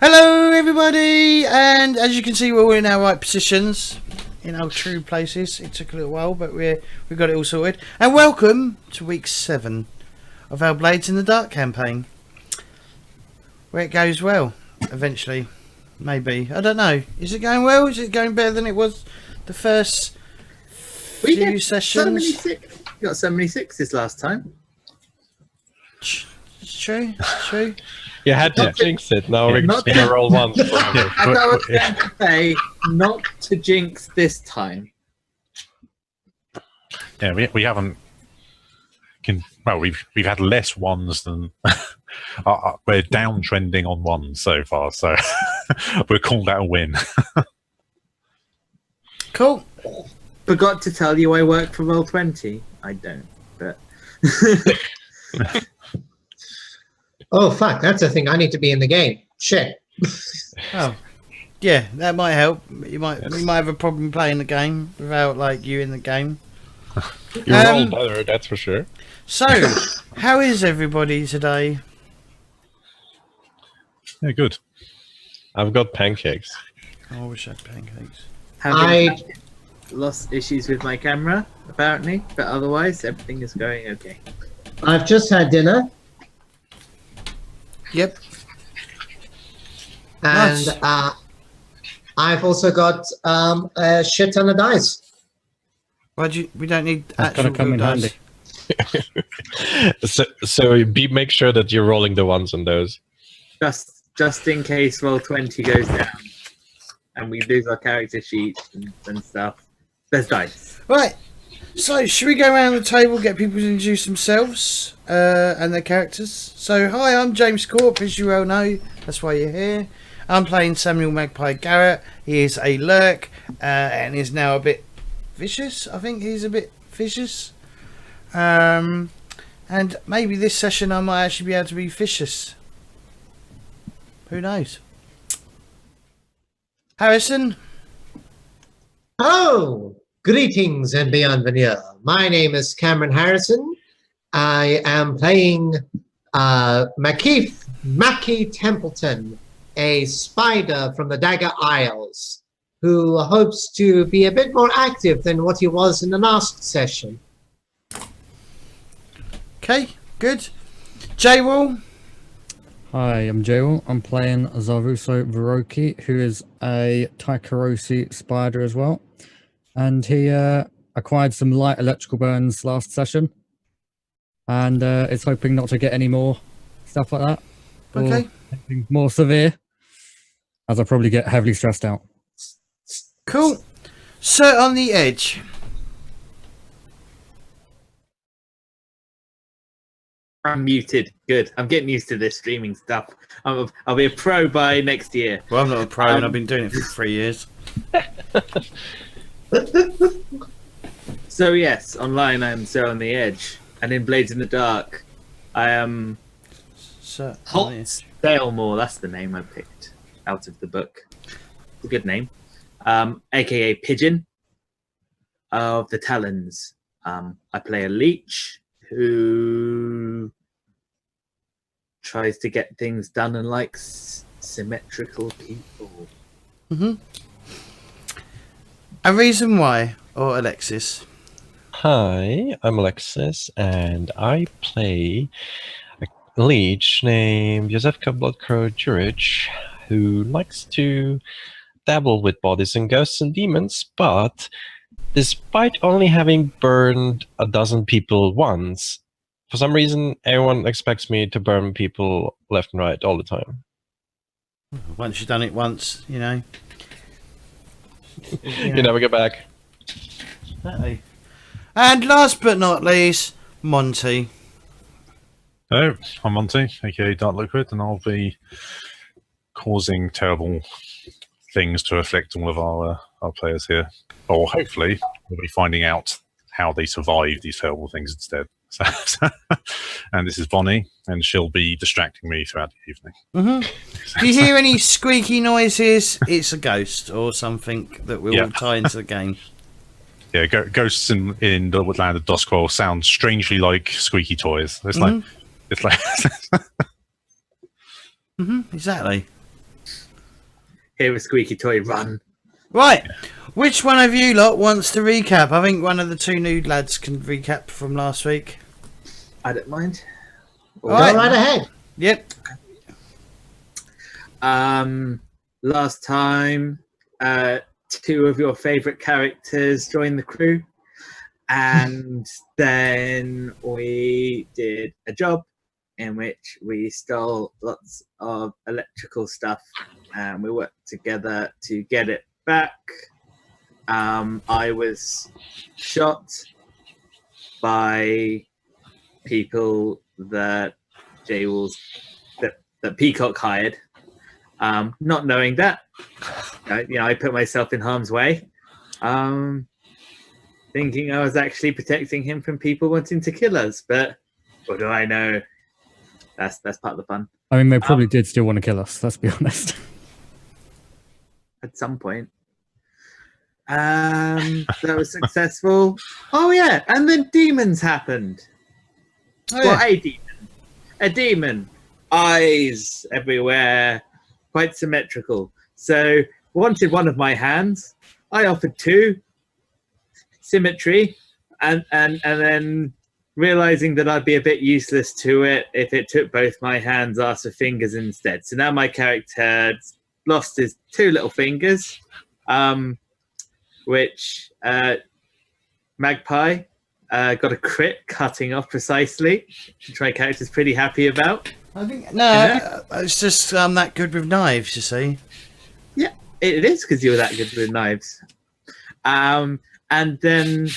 Hello everybody, and as you can see we're all in our right positions, in our true places. It took a little while, but we've got it all sorted. And welcome to week 7 of our Blades in the Dark campaign, where it goes well, eventually. Maybe, I don't know. Is it going well? Is it going better than it was the first few sessions? We got so many sixes last time. It's true, it's true. You had to jinx it. Now we're just going to roll once. I thought I was going to say not to jinx this time. Yeah, we haven't. Well, we've had less ones than we're downtrending on ones so far. So we'll call that a win. Cool. Forgot to tell you I work for Roll20. I don't, but. Oh, fuck, that's a thing. I need to be in the game. Shit. Oh, yeah, that might help. You might have a problem playing the game without, like, you in the game. You roll better, that's for sure. So, how is everybody today? Yeah, good. I've got pancakes. Oh, I wish I had pancakes. I lost issues with my camera, apparently, but otherwise, everything is going okay. I've just had dinner. Yep. And Nice. I've also got a shit ton of dice. We don't need That's actual gonna come in dice. handy. So make sure that you're rolling the ones on those. Just in case Roll20 goes down and we lose our character sheets and stuff. There's dice. Right. So, should we go around the table, get people to introduce themselves and their characters? So, hi, I'm James CORP, as you all know. That's why you're here. I'm playing Samuel Magpie Garrett. He is a lurk and is now a bit vicious. I think he's a bit vicious. And maybe this session I might actually be able to be vicious. Who knows? Harrison? Oh, greetings and beyond veneer. My name is Cameron Harrison. I am playing Mackie Templeton, a spider from the Dagger Isles, who hopes to be a bit more active than what he was in the last session. Okay, good. J-Wall? Hi, I'm Joel. I'm playing Zaruso Viroki, who is a Taikarosi spider as well. And he acquired some light electrical burns last session. And is hoping not to get any more stuff like that. Or Okay. anything more severe, as I probably get heavily stressed out. Cool. Sir on the edge. I'm muted. Good. I'm getting used to this streaming stuff. I'll be a pro by next year. Well, I'm not a pro and I've been doing it for 3 years. So yes, online I am Sir on the Edge, and in Blades in the Dark, I am Sir on Holt the edge. Salemore. That's the name I picked out of the book. It's a good name. AKA Pigeon of the Talons. I play a leech who tries to get things done and likes symmetrical people. Mm-hmm. A reason why, or Alexis? Hi, I'm Alexis, and I play a leech named Josefka Bloodcrow Jurich, who likes to dabble with bodies and ghosts and demons, but despite only having burned a dozen people once, for some reason everyone expects me to burn people left and right all the time. Once you've done it once, you know. You never get back. Exactly. And last but not least, Monty. Hello, I'm Monty, aka Dark Liquid, and I'll be causing terrible things to afflict all of our players here. Or hopefully, we'll be finding out how they survive these terrible things instead. And this is Bonnie, and she'll be distracting me throughout the evening. Mm-hmm. Do you hear any squeaky noises? It's a ghost or something that will tie into the game. Yeah, ghosts in the land of Duskwall sound strangely like squeaky toys. It's like Exactly. hear a squeaky toy, run. Right. Which one of you lot wants to recap? I think one of the two nude lads can recap from last week. I don't mind. Go right ahead. Yep. Last time, two of your favourite characters joined the crew, and then we did a job in which we stole lots of electrical stuff, and we worked together to get it back. I was shot by people that that Peacock hired, not knowing that. I put myself in harm's way, thinking I was actually protecting him from people wanting to kill us. But what do I know? That's part of the fun. I mean, they probably did still want to kill us. Let's be honest. At some point, that was successful. Oh yeah, and then demons happened. Oh, Well, yeah. a demon, eyes everywhere, quite symmetrical. So wanted one of my hands. I offered two, symmetry, and then realizing that I'd be a bit useless to it if it took both my hands, asked for fingers instead. So now my character lost his two little fingers, which Magpie got a crit cutting off precisely, which my character's pretty happy about. I think it's just that good with knives. You see. Yeah, it is because you were that good with knives. And then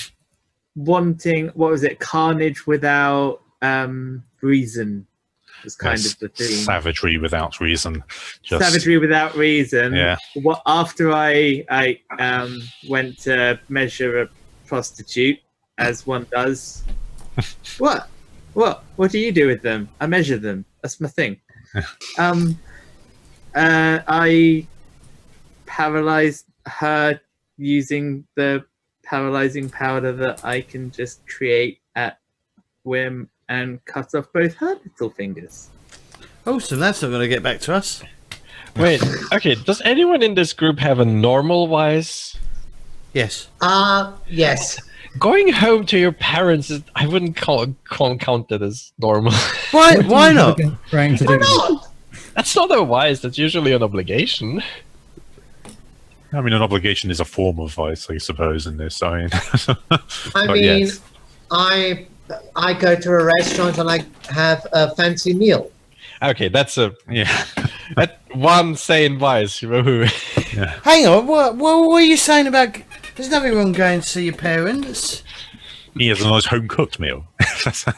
wanting, what was it, carnage without reason was kind of the theme. Savagery without reason. Just, Savagery without reason. Yeah. What after I went to measure a prostitute, as one does. What do you do with them? I measure them. That's my thing. I paralyzed her using the paralyzing powder that I can just create at whim and cut off both her little fingers. Awesome. That's not going to get back to us. Wait, okay, does anyone in this group have a normal wise? Yes. Yes. Going home to your parents, I wouldn't count that as normal. Why? Why not? Trying to Why do. not? That's not a wise, that's usually an obligation. I mean, an obligation is a form of vice, I suppose, in this. I mean, I but mean, yes. I go to a restaurant and I have a fancy meal. Okay, that's Yeah. that one sane wise. Woohoo. Hang on. What were you saying about? There's nothing wrong going to see your parents. He has a nice home-cooked meal.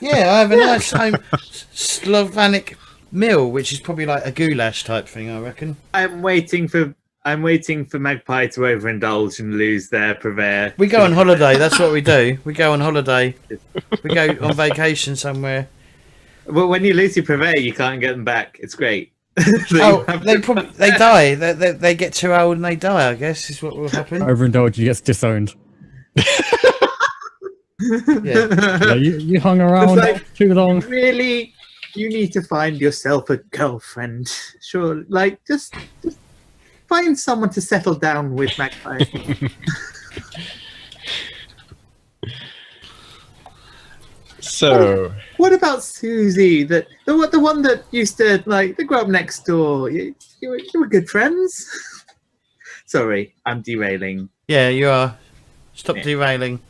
Yeah, I have a nice home Slavonic meal, which is probably like a goulash type thing, I reckon. I'm waiting for Magpie to overindulge and lose their purveyor. We go on holiday. That's what we do. We go on holiday. We go on vacation somewhere. Well, when you lose your purveyor, you can't get them back. It's great. Oh, they die. They get too old and they die. I guess is what will happen. Overindulge, he gets disowned. Yeah. Yeah, you hung around It's like- too long. Really, you need to find yourself a girlfriend. Sure, like just find someone to settle down with, Magpie. So, What about Susie? The one that used to like the grow up next door. You were good friends. Sorry, I'm derailing. Yeah, you are. Stop Yeah. derailing.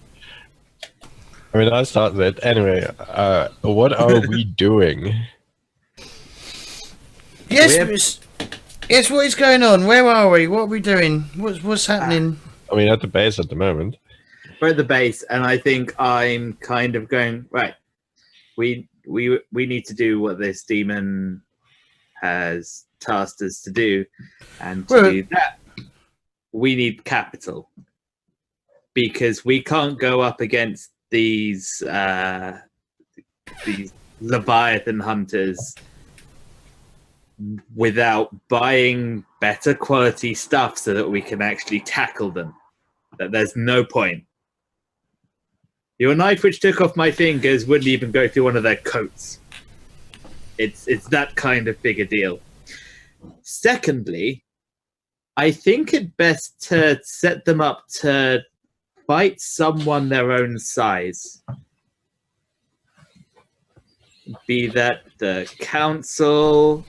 I mean, I'll start with it. Anyway, what are we doing? Yes, We're- yes. What is going on? Where are we? What are we doing? What's happening? I mean, at the base at the moment. We're at the base, and I think I'm kind of going right. We need to do what this demon has tasked us to do, and to Well- do that, we need capital because we can't go up against these Leviathan hunters without buying better quality stuff so that we can actually tackle them. That there's no point. Your knife, which took off my fingers, wouldn't even go through one of their coats. It's that kind of big a deal. Secondly, I think it best to set them up to fight someone their own size. Be that the council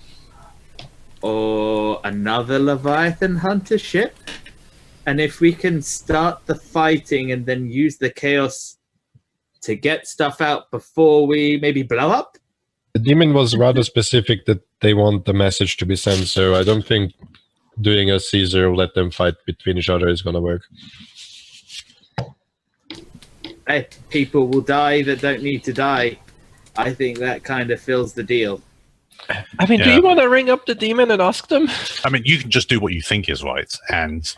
or another Leviathan hunter ship. And if we can start the fighting and then use the chaos to get stuff out before we maybe blow up. The demon was rather specific that they want the message to be sent, so I don't think doing a Caesar, let them fight between each other is gonna work. Hey, people will die that don't need to die. I think that kind of fills the deal. I mean, do Yeah. you want to ring up the demon and ask them? I mean, you can just do what you think is right and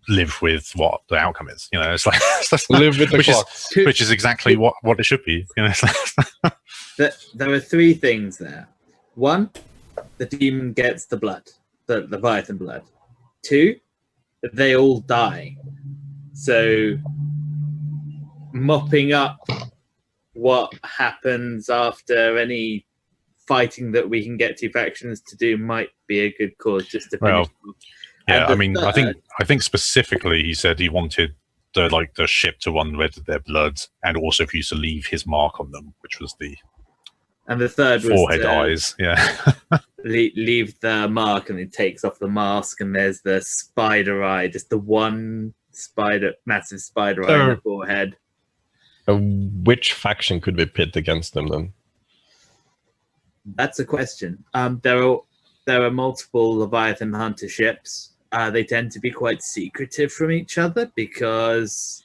live with what the outcome is. You know, it's like Live with the which clocks. which is exactly what it should be. You know, it's like, There are three things there. One, the demon gets the blood, the Leviathan blood. Two, they all die. So mopping up what happens after any fighting that we can get two factions to do might be a good cause just to finish. Well, yeah. And the I mean, third- I think specifically he said he wanted the ship to run red of their blood, and also for you to leave his mark on them, which was the and the third was forehead to eyes. Yeah. leave the mark, and it takes off the mask, and there's the spider eye, just the one massive spider eye in the forehead. Which faction could be pit against them then? That's a question. There are multiple Leviathan hunter ships. They tend to be quite secretive from each other because,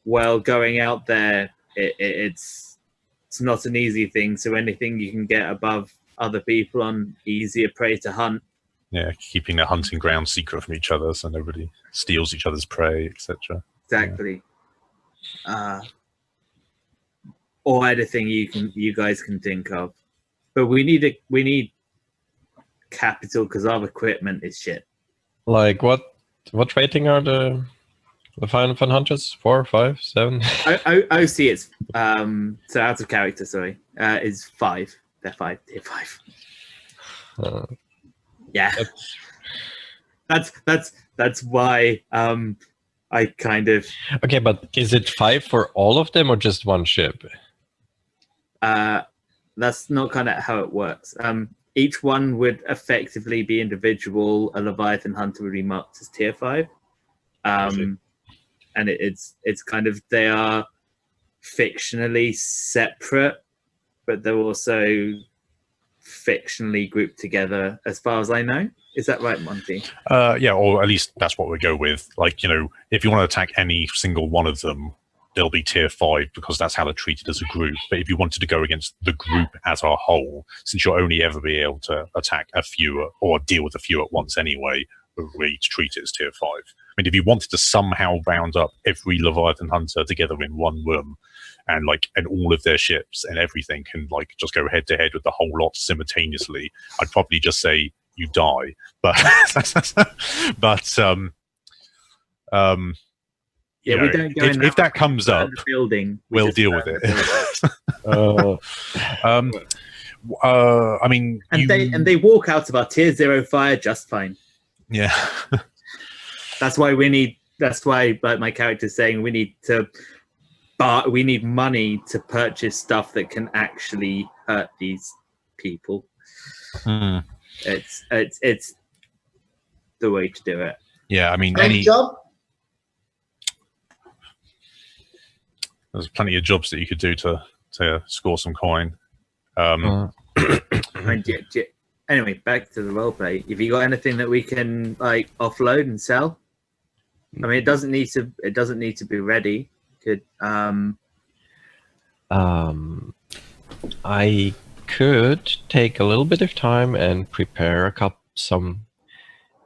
well, going out there, it's not an easy thing. So anything you can get above other people on, easier prey to hunt. Yeah, keeping their hunting ground secret from each other so nobody steals each other's prey, etc. Exactly. Or anything you guys can think of. But we need capital because our equipment is shit. Like what rating are the Final Fan Hunters? 4, 5, 7? OC is so out of character, sorry, is 5. They're 5, tier 5. Yeah. That's why I kind of Okay, but is it 5 for all of them or just one ship? that's not kind of how it works. Each one would effectively be individual. A Leviathan Hunter would be marked as tier 5. And it's kind of, they are fictionally separate, but they're also fictionally grouped together as far as I know. Is that right, Monty? Yeah, or at least that's what we go with. Like, you know, if you want to attack any single one of them, they'll be tier 5 because that's how they're treated as a group. But if you wanted to go against the group as a whole, since you'll only ever be able to attack a few or deal with a few at once anyway, we treat it as tier 5. I mean, if you wanted to somehow round up every Leviathan Hunter together in one room and all of their ships and everything can just go head to head with the whole lot simultaneously, I'd probably just say you die. But Yeah, we don't go if that comes up, the building. we'll deal with it. I mean, and they walk out of our tier 0 fire just fine. yeah. That's why like my character's saying we need money to purchase stuff that can actually hurt these people. It's the way to do it. Yeah, I mean, Great job. there's plenty of jobs that you could do to score some coin. Anyway, back to the roleplay. If you got anything that we can offload and sell, I mean, it doesn't need to be ready. Could I could take a little bit of time and prepare some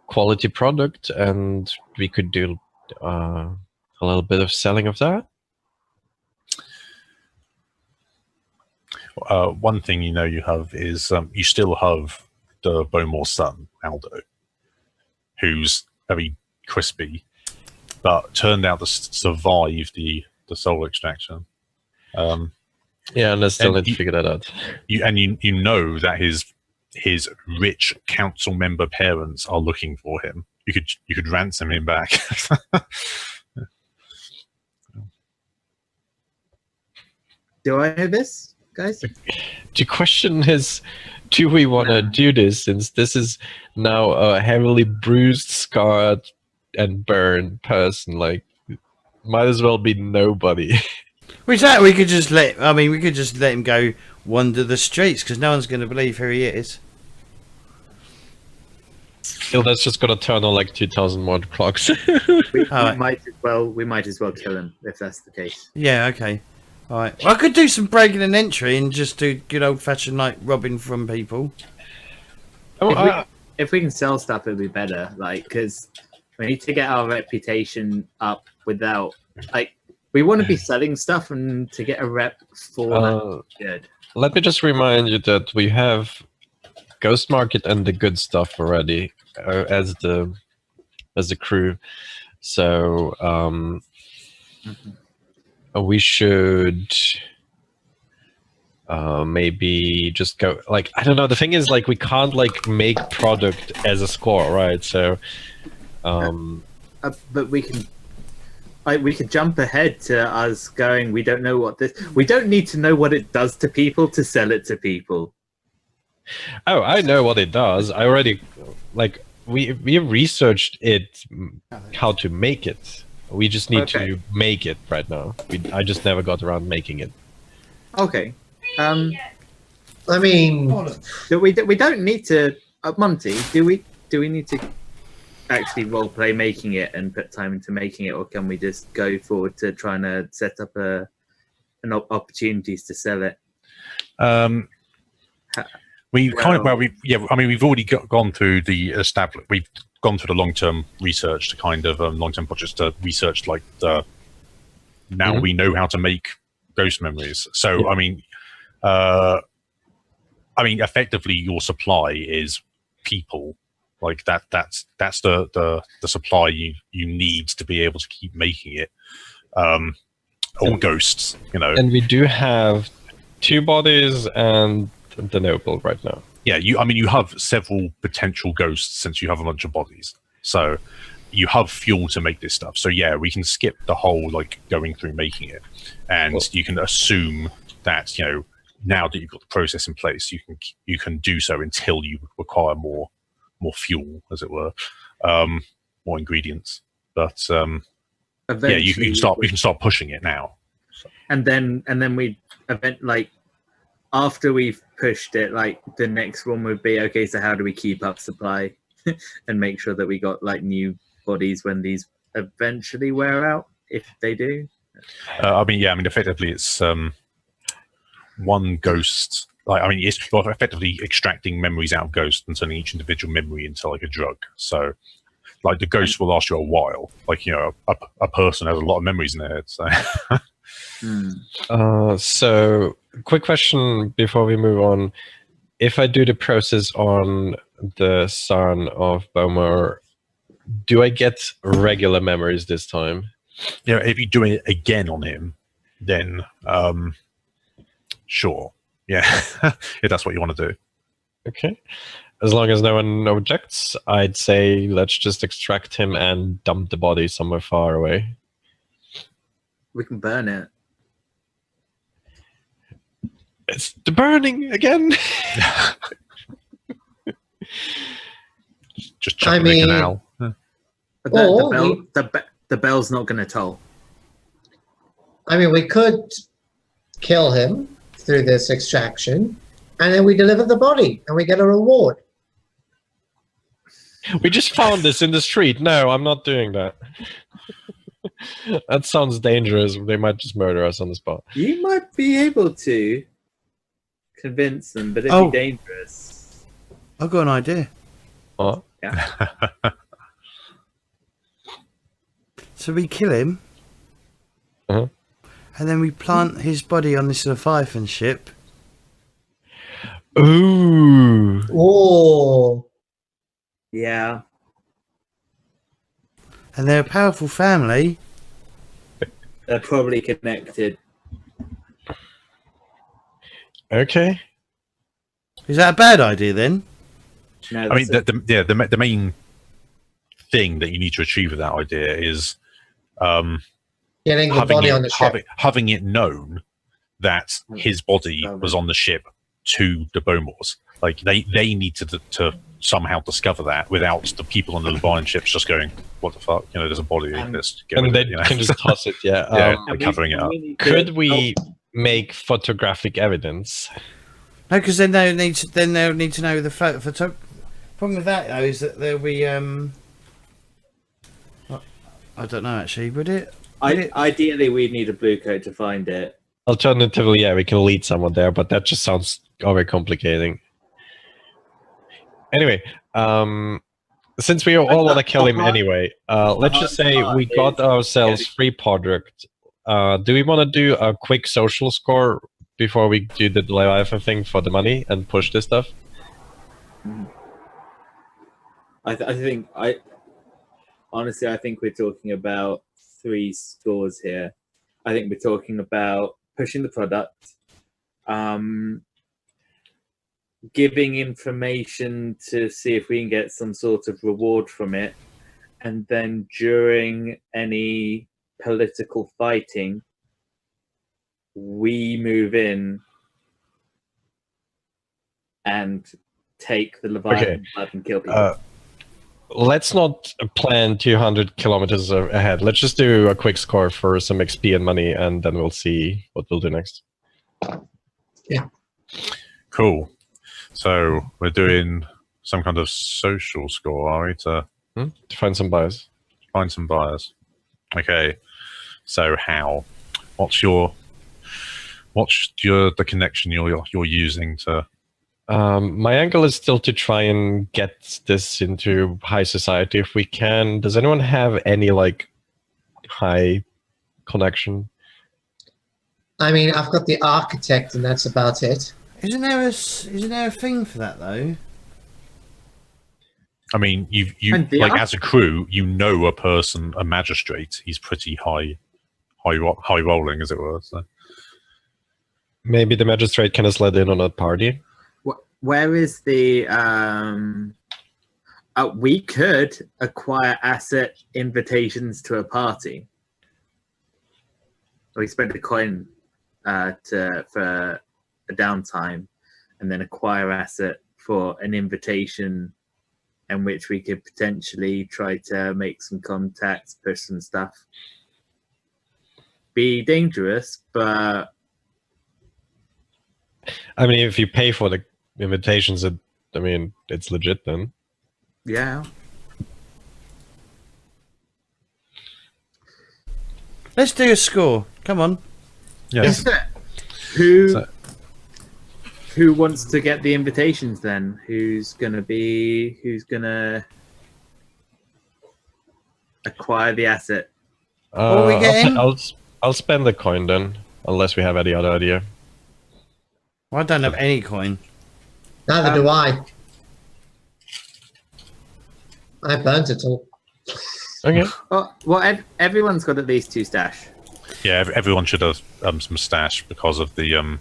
quality product, and we could do a little bit of selling of that. One thing you have is you still have the Bowmore's son, Aldo, who's very crispy, but turned out to survive the soul extraction. Yeah, and I still And need to figure that out. You know that his his rich council member parents are looking for him. You could ransom him back. Do I know this, guys? The question is, do we want to do this, since this is now a heavily bruised, scarred, and burned person? Like, might as well be nobody. Which that we could just let. I mean, we could just let him go wander the streets because no one's going to believe who he is. So that's just gonna turn on like 2,000 more clocks. We Alright. might as well kill him if that's the case. Yeah. Okay. All right. Well, I could do some breaking and entry and just do good old fashioned like robbing from people. Oh, If we can sell stuff, it'd be better. Like, because we need to get our reputation up without, like, we want to be selling stuff and to get a rep for that. Good. let me just remind you that we have Ghost Market and the good stuff already as the crew. So we should maybe just go, like, I don't know. The thing is, like, we can't like make product as a score, right? So But we can, like, we could jump ahead to us going. We don't know what this. We don't need to know what it does to people to sell it to people. oh, I know what it does. I already, like, we researched it, how to make it. We just need to make it right now. I just never got around making it. Okay. I mean, We don't need to, Monty. Do we need to actually roleplay making it and put time into making it, or can we just go forward to trying to set up opportunities to sell it? We've already gone through the we've gone through the long-term research to kind of long-term projects to research, like, now we know how to make ghost memories. So effectively your supply is people. Like that's the supply you need to be able to keep making it, or ghosts, you know. And we do have 2 bodies and the noble right now. Yeah, you have several potential ghosts since you have a bunch of bodies, so you have fuel to make this stuff. So yeah, we can skip the whole like going through making it, and you can assume that, you know, now that you've got the process in place, you can do so until you require more fuel, as it were, more ingredients. But yeah, you can start pushing it now. So. And then we like after we've pushed it, like the next one would be, okay, so how do we keep up supply and make sure that we got like new bodies when these eventually wear out, if they do? Effectively it's one ghost. It's effectively extracting memories out of ghosts and turning each individual memory into like a drug. So, like, the ghost will last you a while. Like, you know, a person has a lot of memories in their head. So, so quick question before we move on: if I do the process on the son of Bomer, do I get regular memories this time? you know, if you do it again on him, then sure. Yeah, if that's what you want to do. Okay. As long as no one objects, I'd say let's just extract him and dump the body somewhere far away. We can burn it. It's the burning again! Just chuck it in a canal. But Or the bell's not going to toll. I mean, we could kill him through this extraction, and then we deliver the body, and we get a reward. We just found this in the street. No, I'm not doing that. That sounds dangerous. They might just murder us on the spot. You might be able to convince them, but it'd be dangerous. I've got an idea. What? Yeah. So we kill him, Uh-huh. and then we plant his body on this Leviathan ship. Ooh. Oh, Yeah. And they're a powerful family. They're probably connected. Okay. Is that a bad idea then? No, I mean, that's the main thing that you need to achieve with that idea is Getting the body on the ship. having it known that his body was on the ship to the Bowmores. Like they need to somehow discover that without the people on the Leviathan ships just going, "What the fuck?" You know, there's a body. Let's get And rid they of it, you know? can just toss it. Yeah. Yeah, And covering it up. Could we make photographic evidence? No, because then they'll need to know the photo. Problem with that though is that there'll be I don't know actually. Would it? Ideally, we'd need a blue coat to find it. Alternatively, yeah, we can lead someone there, but that just sounds over complicating. Anyway, since we all want to kill him anyway, let's just say we got ourselves free product. Do we want to do a quick social score before we do the Leviathan thing for the money and push this stuff? Honestly, I think we're talking about 3 scores here. I think we're talking about pushing the product, giving information to see if we can get some sort of reward from it, and then during any political fighting, we move in and take the Leviathan blood and kill people. Let's not plan 200 kilometers ahead. Let's just do a quick score for some XP and money, and then we'll see what we'll do next. Yeah. Cool. So we're doing some kind of social score, are we, to find some buyers? Find some buyers. Okay. So how? What's the connection you're using to? My angle is still to try and get this into high society if we can. Does anyone have any like high connection? I mean, I've got the architect, and that's about it. Isn't there a thing for that though? I mean, you like as a crew, you know a person, a magistrate. He's pretty high rolling, as it were. So. Maybe the magistrate can just let in on a party. Where is the we could acquire asset invitations to a party. We spend a coin for a downtime, and then acquire asset for an invitation, in which we could potentially try to make some contacts, push some stuff. Be dangerous, but I mean, if you pay for the invitations, it's legit then. yeah. Let's do a score. Come on. Yes. Who wants to get the invitations then? Who's gonna acquire the asset? What are we getting? I'll spend the coin then, unless we have any other idea. Well, I don't have any coin. Neither do I. I burnt it all. Okay. Well, everyone's got at least 2 stash. Yeah, everyone should have some stash because of the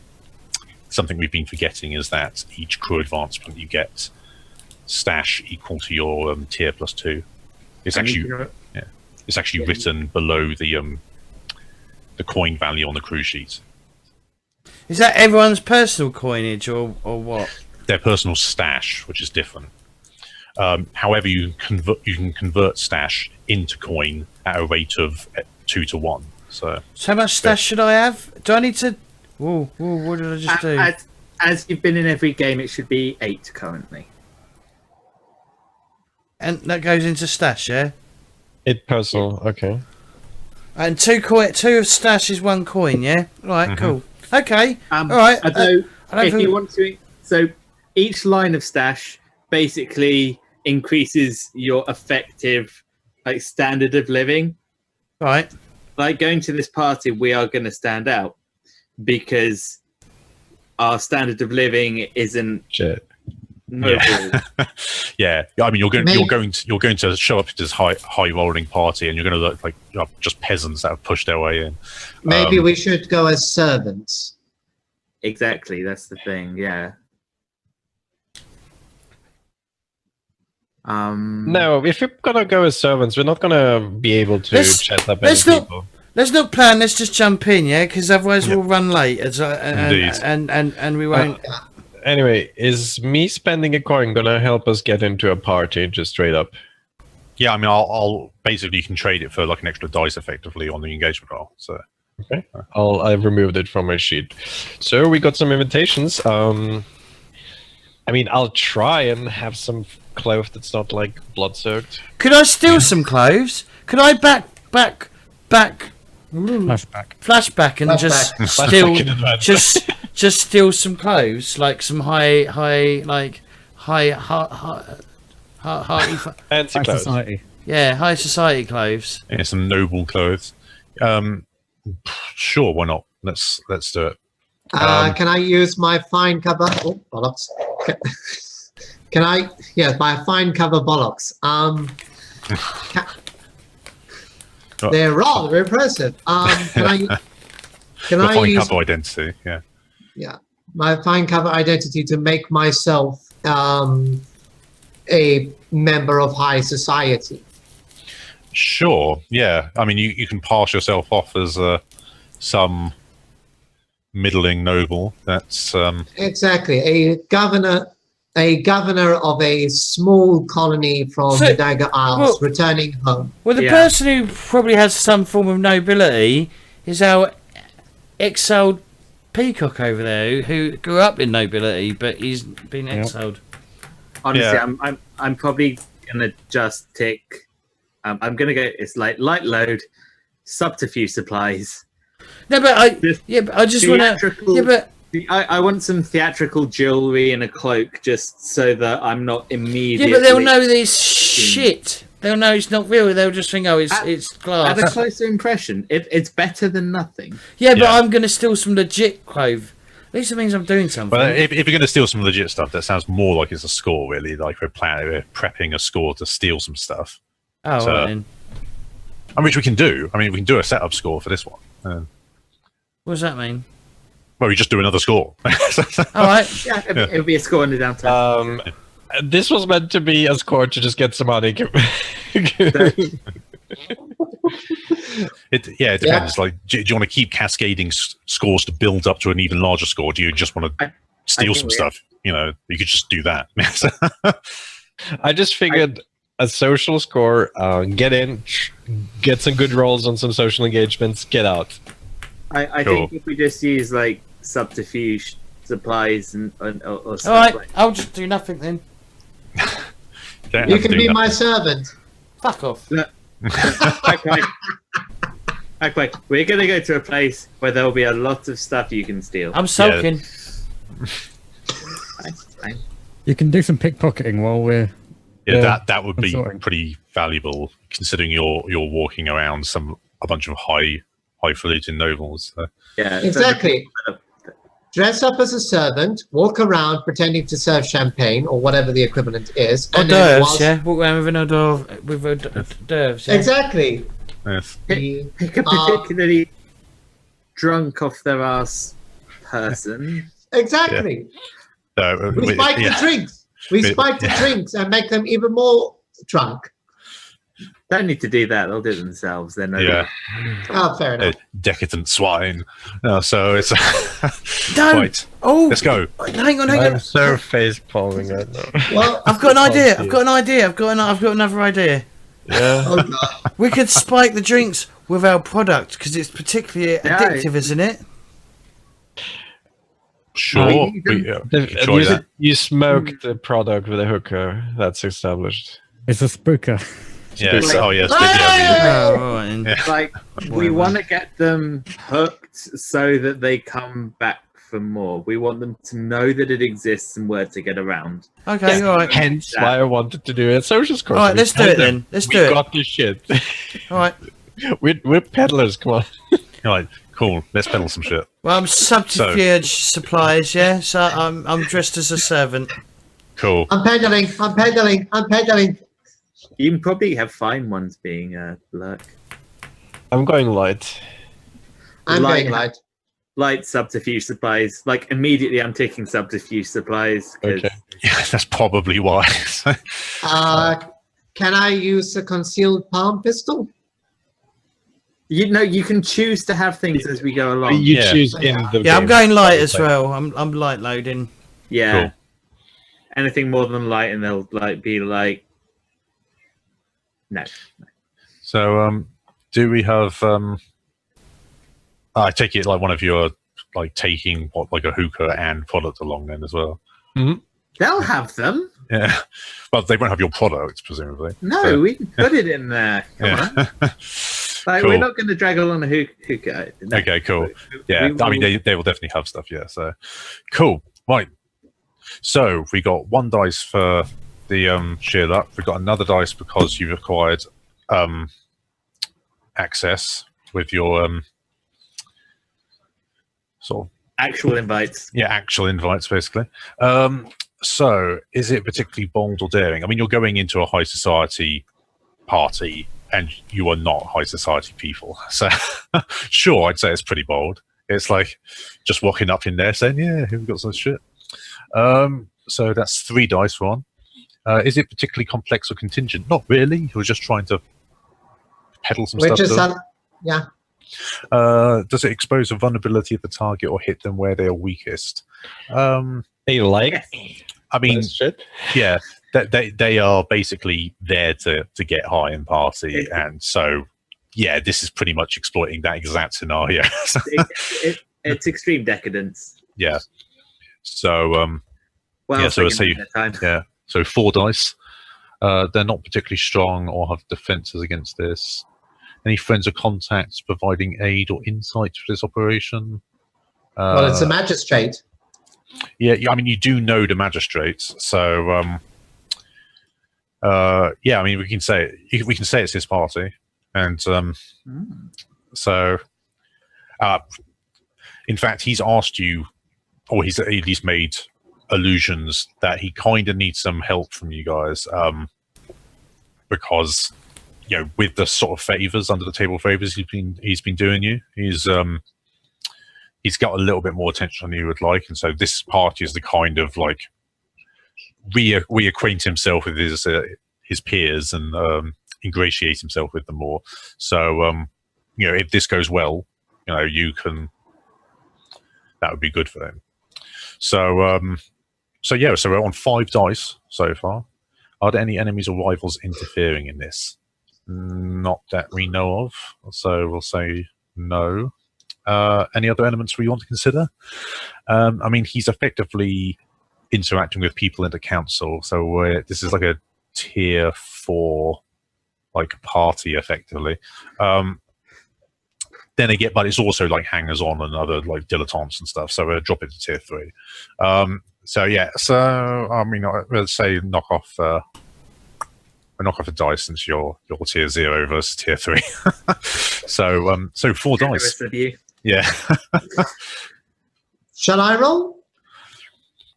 something we've been forgetting is that each crew advancement you get stash equal to your tier +2. It's actually written below the coin value on the crew sheet. Is that everyone's personal coinage or what? Their personal stash, which is different. However, you can convert stash into coin at a rate of 2 to 1. So how much stash should I have? Do I need to? Whoa! What did I just do? As you've been in every game, it should be 8 currently. And that goes into stash, yeah. It personal, okay. And 2 of stash is 1 coin, yeah. Right, cool. Okay, all right. Although, if you want to, so each line of stash basically increases your effective standard of living. Right. Like going to this party, we are going to stand out because our standard of living isn't shit. noble. Yeah. I mean, you're going to show up to this high rolling party, and you're going to look like just peasants that have pushed their way in. Maybe we should go as servants. Exactly, that's the thing. Yeah. No, if you're gonna go as servants, we're not gonna be able to Let's- chat up any let's not- people. Let's not plan. Let's just jump in, yeah, because otherwise we'll run late. Indeed. And we won't. Anyway, is me spending a coin gonna help us get into a party, just straight up? Yeah, I mean, I'll basically you can trade it for like an extra dice effectively on the engagement roll. So Okay. I've removed it from my sheet. So we got some invitations. I mean, I'll try and have some cloth that's not like blood soaked. Could I steal some clothes? Could I back Flashback. flashback and just Flashback steal in advance. just steal some clothes, like some high Fancy High clothes. society. high society clothes. yeah, some noble clothes. Sure, why not? Let's do it. Can I use my fine cover? Oh, bollocks. Can I? Yes, my fine cover bollocks. They're rather impressive. Can Your I fine use cover identity. Yeah. my fine cover identity to make myself a member of high society? Sure. Yeah. I mean, you can pass yourself off as some middling noble. That's Exactly, a governor of a small colony from So- the Dagger Isles, well- returning home. Well, the Yeah. person who probably has some form of nobility is our exiled peacock over there, who grew up in nobility, but he's been exiled. Honestly, Yeah. I'm probably gonna just tick. I'm gonna go. It's like light load, subterfuge supplies. No, but I Just just want to. theatrical- Yeah, but I want some theatrical jewelry and a cloak, just so that I'm not immediately. yeah, but they'll know this shit. They'll know it's not real. They'll just think, oh, it's glass. At a closer impression, it's better than nothing. Yeah, but Yeah. I'm gonna steal some legit clothes. At least it means I'm doing something. Well, if you're going to steal some legit stuff, that sounds more like it's a score, really. Like we're prepping a score to steal some stuff. oh, so- right then. Which we can do. I mean, we can do a setup score for this one. What does that mean? Well, we just do another score. All right. Yeah, it'll be a score in the downtown. This was meant to be a score to just get some money. It depends. Like, do you want to keep cascading scores to build up to an even larger score? Do you just want to steal think some we- stuff? You know, you could just do that. I just figured a social score, get in, get some good rolls on some social engagements, get out. I Cool. think if we just use like subterfuge supplies or stuff All right. like I'll just do nothing then. Don't You have to can do be that. my servant. Fuck off. Okay, we're gonna go to a place where there will be a lot of stuff you can steal. I'm sulking. Fine. You can do some pickpocketing while we're. Yeah, Yeah, that would be sorting. pretty valuable considering you're walking around a bunch of highfalutin nobles. So. Yeah, Exactly. Dress up as a servant, walk around pretending to serve champagne or whatever the equivalent is. Hors and then d'oeuvres, whilst- yeah. Walk around with an hors d'oeuvre, with hors d'oeuvres, yeah. Exactly. Yes. The- Pick a particularly drunk off their ass person. exactly. So, We spike the drinks. We Wait, spike the drinks and make them even more drunk. Don't need to do that. They'll do it themselves. They're no. Yeah. Oh, fair enough. Decadent swine. So it's Don't. right. Oh, Let's go. hang on. I'm so face palming right now. Well, I've got an idea. I've got another idea. Yeah. oh God. We could spike the drinks with our product because it's particularly addictive, isn't it? Sure. you we, can- we can try that. You smoke the product with a hooker. That's established. It's a spooker. Yes. Like- Oh, yes. Oh, all right then. Yeah. Like we Whatever. want to get them hooked so that they come back for more. We want them to know that it exists and word to get around. Okay, all right. Hence why I wanted to do a social score. All right, let's do Tell it them, then. Let's we do it. got this shit. All right. we're peddlers. Come on. You're like, cool. Let's peddle some shit. Well, I'm subterfuge supplies, yeah. So I'm dressed as a servant. Cool. I'm pedaling. I'm pedaling. I'm pedaling. You can probably have fine ones being lurk. I'm going light. I'm Light. going light. light subterfuge supplies. Like immediately, I'm taking subterfuge supplies. 'Cause Okay. Yeah, that's probably why. Can I use a concealed palm pistol? you know, you can choose to have things as we go along. You Yeah. choose in the Yeah, I'm game. going light as well. I'm light loading. Yeah. Cool. Anything more than light, and they'll like be like, no. So, do we have? I take it like one of you are like taking what, like a hookah and product along then as well. They'll have them. Yeah, well, they won't have your product presumably. No, So, we can put it in there. Come on. Like, Cool. we're not going to drag along a hookah. No. Okay, cool. Yeah, We I mean will- they will definitely have stuff. Yeah, so cool. Right. So we got 1 dice for the shield up. We got another dice because you've acquired access with your sort of actual invites. actual invites basically. So is it particularly bold or daring? I mean, you're going into a high society party and you are not high society people. So sure, I'd say it's pretty bold. It's like just walking up in there saying, yeah, we've got some shit. So that's 3 dice for one. Is it particularly complex or contingent? Not really. You're just trying to peddle some Which stuff. is to them. yeah. Does it expose a vulnerability of the target or hit them where they are weakest? They like I mean, that shit. yeah, they are basically there to get high and party, and so yeah, this is pretty much exploiting that exact scenario. It's extreme decadence. Yeah. So Well, Yeah, so taking let's say- their time. yeah, so 4 dice. They're not particularly strong or have defenses against this. Any friends or contacts providing aid or insight for this operation? Well, it's a magistrate. Yeah, I mean, you do know the magistrates, so yeah, I mean, we can say it's his party, and so in fact, he's asked you, or he's at least made allusions that he kind of needs some help from you guys, because you know, with the sort of favors, under the table favors he's been doing you, he's got a little bit more attention than you would like, and so this party is the kind of like reacquaint himself with his peers and ingratiate himself with them more. So you know, if this goes well, you know, that would be good for him. So so yeah, so we're on 5 dice so far. Are there any enemies or rivals interfering in this? Not that we know of, so we'll say no. Any other elements we want to consider? I mean, he's effectively interacting with people in the council, so this is like a tier 4 like party effectively. Then again, but it's also like hangers on and other like dilettantes and stuff, so we'll drop it to tier 3. So yeah, so I mean, let's say knock off a dice since you're tier 0 versus tier 3. So 4 dice. Generous of you. Yeah. Shall I roll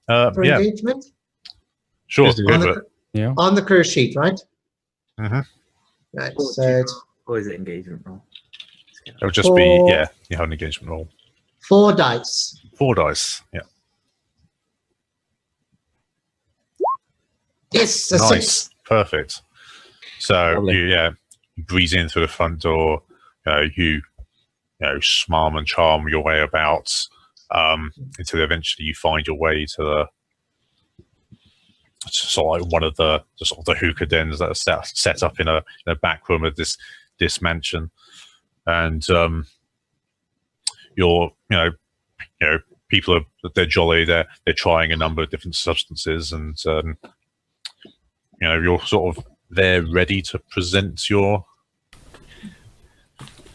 for Yeah, engagement? sure. Just do go On for the, it. Yeah. on the career sheet, right? Mhm. Right. Or So do you it's Or is it engagement roll? It'll just be, Four. yeah, you have an engagement roll. 4 dice. 4 dice. Yeah. Yes, a Nice. 6. Perfect. So Lovely. you breeze in through the front door. You smarm and charm your way about until eventually you find your way to the sort of like one of the sort of the hookah dens that are set up in a back room of this mansion, and you're people they're jolly. They're trying a number of different substances, and you're sort of there ready to present your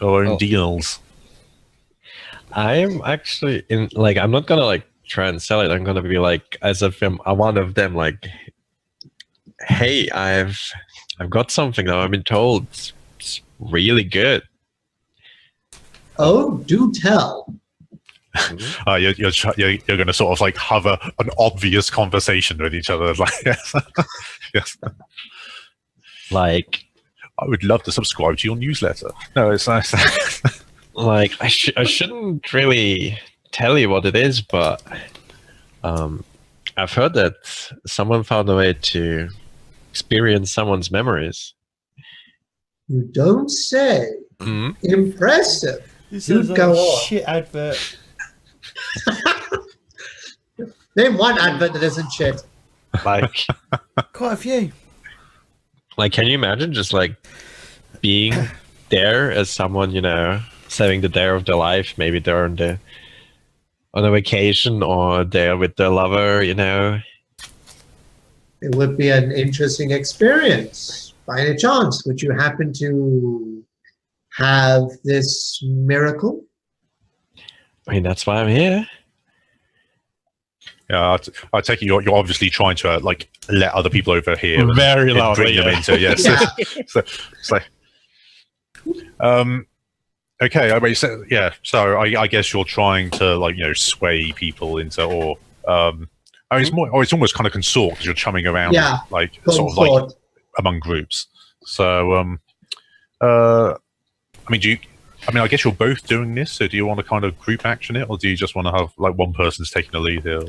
own Oh. deals. I'm actually in like I'm not gonna like try and sell it. I'm gonna be like as if I'm one of them. Like, hey, I've got something that I've been told. It's really good. Oh, do tell. You're going to sort of like have an obvious conversation with each other. Like, yes. Like, I would love to subscribe to your newsletter. No, it's nice. like I shouldn't really tell you what it is, but I've heard that someone found a way to experience someone's memories. You don't say. Mhm. Impressive. This You is like go a on. shit advert. Name one advert that isn't shit. Like, Quite a few. like, can you imagine just like being there as someone, you know, having the day of their life? Maybe they're on a vacation or they're with their lover, you know. It would be an interesting experience. By any chance, would you happen to have this miracle? I mean, that's why I'm here. Yeah, I take it you're obviously trying to like let other people over here and, Very and loudly, bring them yeah. into yes. Yeah. So it's like, okay. I mean, so, yeah. So I guess you're trying to like sway people into or I mean, it's more or it's almost kind of consort because you're chumming around Yeah, like sort of like among groups. So I mean, I guess you're both doing this. So do you want to kind of group action it, or do you just want to have like one person's taking the lead here?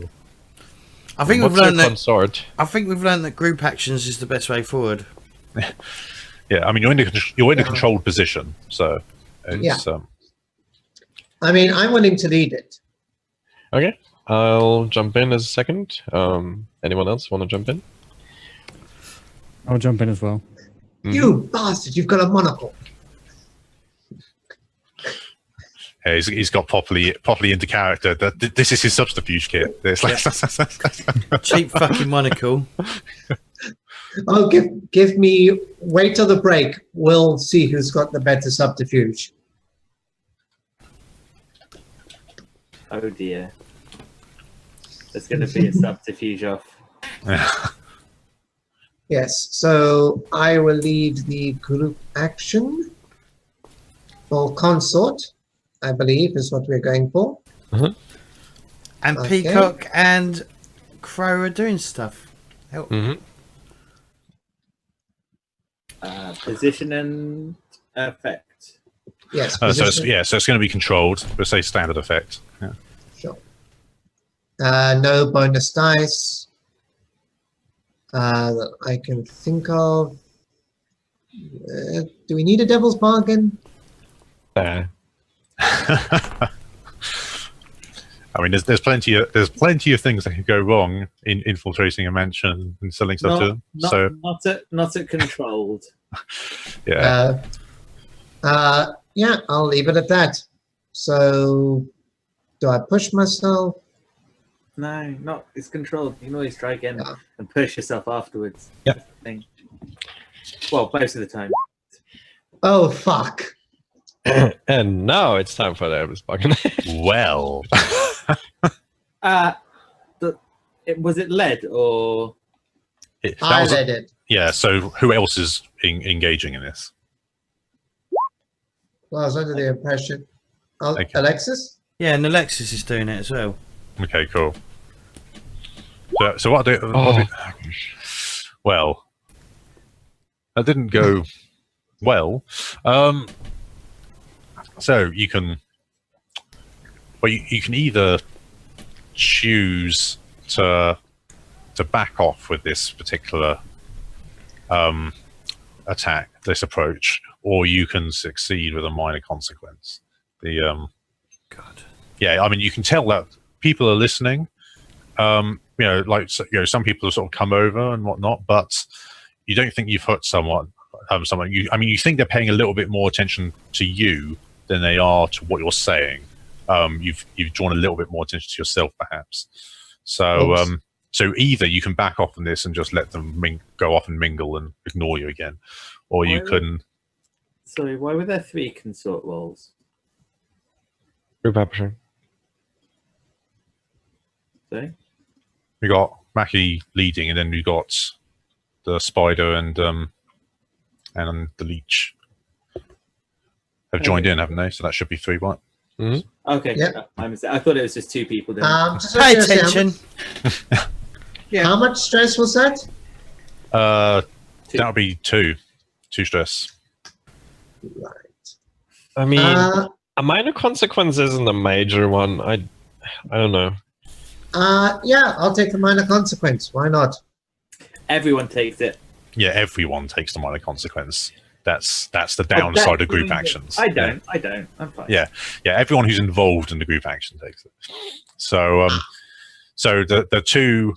I think What's we've learned your that. consort? I think we've learned that group actions is the best way forward. Yeah, I mean, you're in a controlled position, so it's I mean, I'm willing to lead it. Okay, I'll jump in as a second. Anyone else want to jump in? I'll jump in as well. You bastard! You've got a monocle. yeah, he's got properly into character. This is his subterfuge kit. It's like Cheap fucking monocle. Oh, give me. Wait till the break. We'll see who's got the better subterfuge. Oh dear. There's going to be a subterfuge off. Yes. So I will lead the group action. Or consort, I believe, is what we're going for. And Okay. Peacock and Crow are doing stuff. Help. Position and effect. Yes. so it's position- so it's going to be controlled. We'll say standard effect. Yeah. Sure. No bonus dice that I can think of. Do we need a devil's bargain? There. I mean, there's plenty of things that could go wrong in infiltrating a mansion and selling stuff to them. So Not at controlled. yeah, Yeah, I'll leave it at that. So, do I push myself? No, not. It's controlled. You can always try again Yeah. and push yourself afterwards. Yep. That's the thing. Well, most of the time. Oh, fuck. And now it's time for the Elvis Bargain. well, Was it lead or? that I was led it. yeah. So who else is engaging in this? Well, I was under the impression. Okay. Alexis? Yeah, and Alexis is doing it as well. Okay, cool. So what do? Well, that didn't go well. So you can, well, you can either choose to back off with this particular attack, this approach, or you can succeed with a minor consequence. God. Yeah, I mean, you can tell that people are listening. Some people have sort of come over and whatnot, but you don't think you've hurt someone. You think they're paying a little bit more attention to you than they are to what you're saying. You've drawn a little bit more attention to yourself, perhaps. So, so either you can back off on this and just let them go off and mingle and ignore you again, or you can. Sorry, why were there 3 consort roles? Group action. Sorry? We got Mackie leading, and then we got the spider and the leech have joined in, haven't they? So that should be 3, right? Okay. Yep. I thought it was just 2 people. Then. Just Pay out of curiosity, attention. How much stress was that? That would be 2 stress. Right. I mean, a minor consequence isn't a major one. I don't know. Yeah, I'll take the minor consequence. Why not? Everyone takes it. Yeah, everyone takes the minor consequence. That's the downside of group actions. I don't. I'm fine. Yeah, everyone who's involved in the group action takes it. So, so the two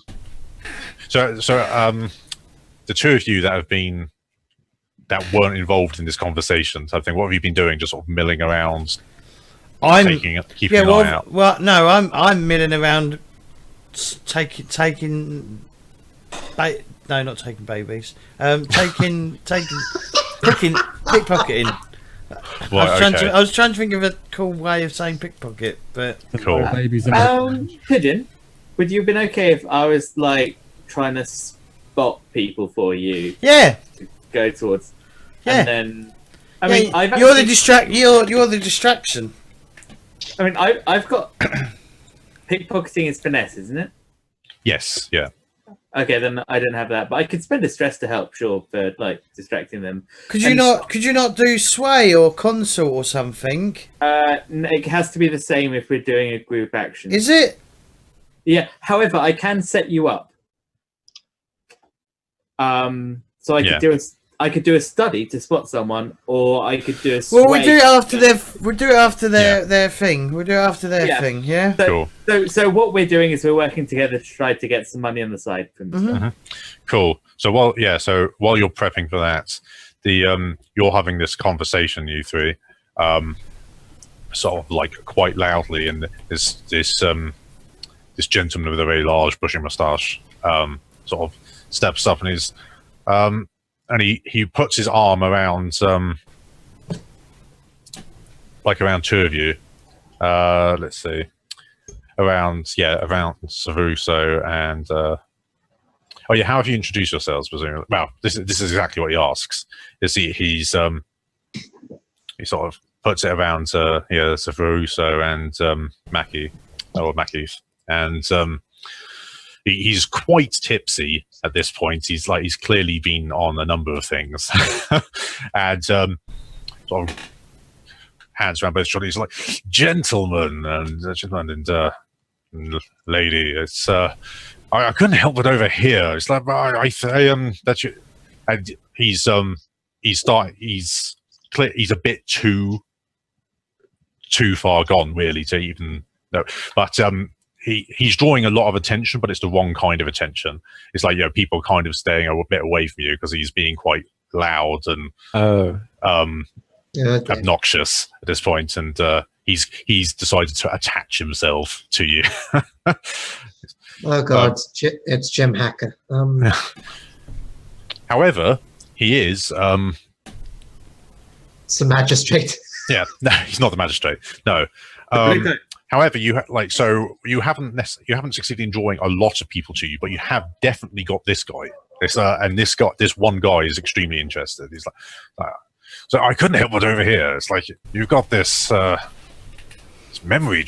of you that weren't involved in this conversation type thing, what have you been doing? Just sort of milling around, keeping an eye out. Well, no, I'm milling around, no, not taking babies. Pickpocketing. Right, I was trying to think of a cool way of saying pickpocket, but cool. Babies and Pigeon, would you have been okay if I was like trying to spot people for you? Yeah. To go towards. Yeah. And then, I mean, you're the distraction. I mean, I've got pickpocketing is finesse, isn't it? Yes. Yeah. Okay, then I don't have that, but I could spend a stress to help, sure, for like distracting them. Could you not do sway or consort or something? It has to be the same if we're doing a group action. Is it? Yeah. However, I can set you up. So I could do a study to spot someone, or I could do a sway. Well, we'll do it after their thing. We'll do it after their thing. Yeah. Cool. So what we're doing is we're working together to try to get some money on the side from this stuff. Cool. So while you're prepping for that, you're having this conversation, you three, sort of like quite loudly, and this gentleman with a very large bushy moustache sort of steps up and he's and he puts his arm around around two of you. Let's see. Around Savuso and how have you introduced yourselves, presumably? Well, this is exactly what he asks. He sort of puts it around Savuso and Mackie, and he's quite tipsy at this point. He's clearly been on a number of things, and sort of hands around both shoulders. He's like, gentlemen and lady, it's I couldn't help but overhear. It's like that you, and he's a bit too far gone really to even know, but he's drawing a lot of attention, but it's the wrong kind of attention. It's like, people kind of staying a bit away from you because he's being quite loud and obnoxious at this point, and he's decided to attach himself to you. Oh God, it's Jim Hacker. However, he is it's the magistrate. Yeah, no, he's not the magistrate. No. However, you haven't succeeded in drawing a lot of people to you, but you have definitely got this guy. This one guy is extremely interested. He's like, so I couldn't help but overhear. It's like you've got this memory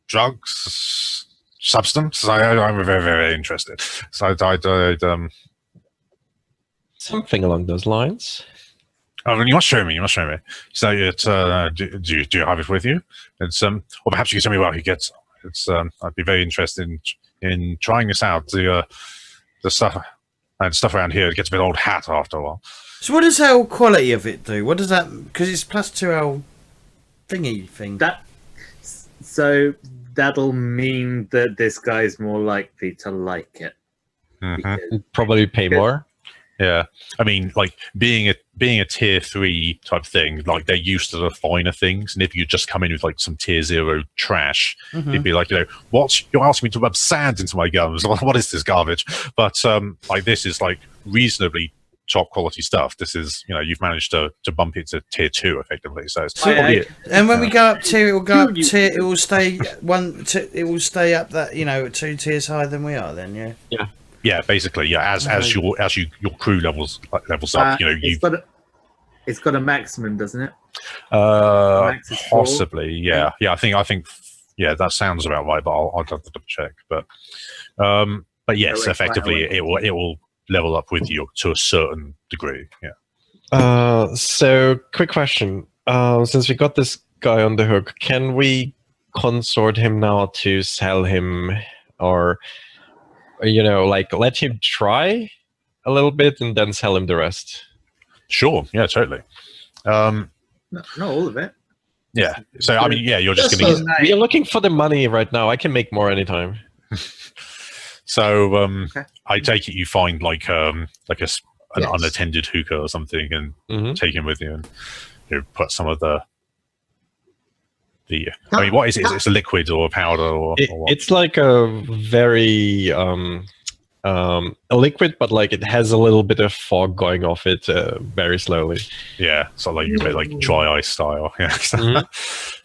drugs substance. I'm very, very interested. So I'd something along those lines. Oh, you must show me. So it's do you have it with you? It's or perhaps you can tell me where he gets it. It's I'd be very interested in trying this out. The stuff around here, it gets a bit old hat after a while. So what does the whole quality of it do? What does that? Because it's +2L thingy thing. So that'll mean that this guy's more likely to like it. Mm-hmm. Probably pay more. Yeah, I mean, like being a tier 3 type thing, like they're used to the finer things, and if you just come in with like some tier 0 trash, it'd be like, what? You're asking me to rub sand into my gums? What is this garbage? But like this is like reasonably top quality stuff. This is, you've managed to bump it to tier 2 effectively. So it's and when we go up tier, it will go up tier. It will stay it will stay up that 2 tiers higher than we are. Then Yeah. Yeah, basically, yeah. As your crew levels up, it's got a maximum, doesn't it? Possibly, yeah. I think, that sounds about right. But I'll have to double check. But yes, effectively, it will level up with you to a certain degree. Yeah. So, quick question. Since we got this guy on the hook, can we consort him now to sell him, or like let him try a little bit and then sell him the rest? Sure. Yeah, totally. Not all of it. Yeah. So I mean, yeah, you're just Just going so- to. We are looking for the money right now. I can make more anytime. So Okay. I take it you find like an Yes. unattended hookah or something and Mhm. take him with you and put some of the. I mean, what is it? It's a liquid or a powder or what? It's like a very a liquid, but like it has a little bit of fog going off it very slowly. Yeah, so like you make like dry ice style. Yeah, Mhm.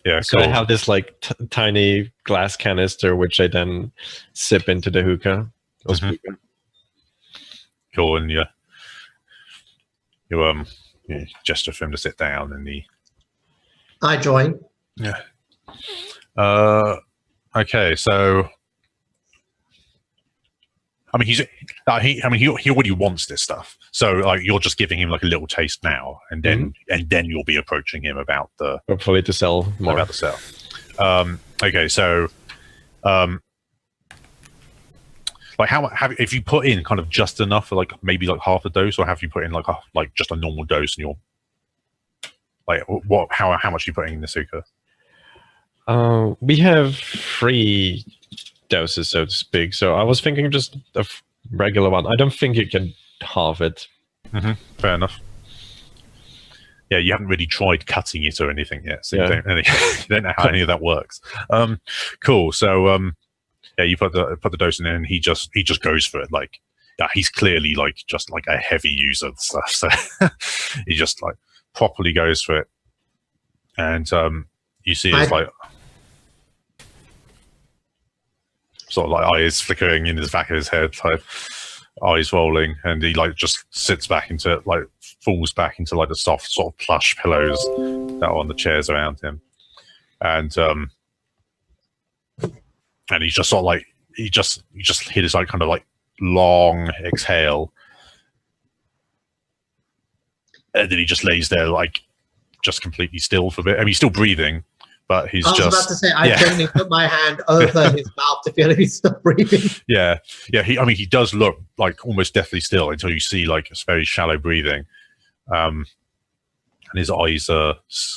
yeah, So cool. I have this like tiny glass canister, which I then sip into the hookah. Or Mhm. speaker. Cool, and you gesture for him to sit down, and he. I join. Yeah. Okay, so. I mean, he already wants this stuff. So, like, you're just giving him like a little taste now, and then you'll be approaching him about the Hopefully to sell more. about the sale. Okay, so, like, if you put in kind of just enough for like maybe like half a dose, or have you put in like just a normal dose, and you're like, what? How much are you putting in this hookah? We have 3 doses, so to speak. So I was thinking just a regular one. I don't think you can halve it. Fair enough. Yeah, you haven't really tried cutting it or anything yet, so Yeah. you don't know how any of that works. Cool. So, yeah, you put the dose in, and he just goes for it. Like, yeah, he's clearly like just like a heavy user of stuff. So he just like properly goes for it, and you see his like sort of like eyes flickering in his back of his head, like eyes rolling, and he like just sits back into like falls back into like the soft sort of plush pillows that are on the chairs around him, and he just sort of like he just hit his like kind of like long exhale, and then he just lays there like just completely still for a bit. I mean, he's still breathing, but he's I was just about to say, I yeah. gently put my hand over his mouth to feel if he's still breathing. Yeah. He does look like almost deathly still until you see like it's very shallow breathing, and his eyes are.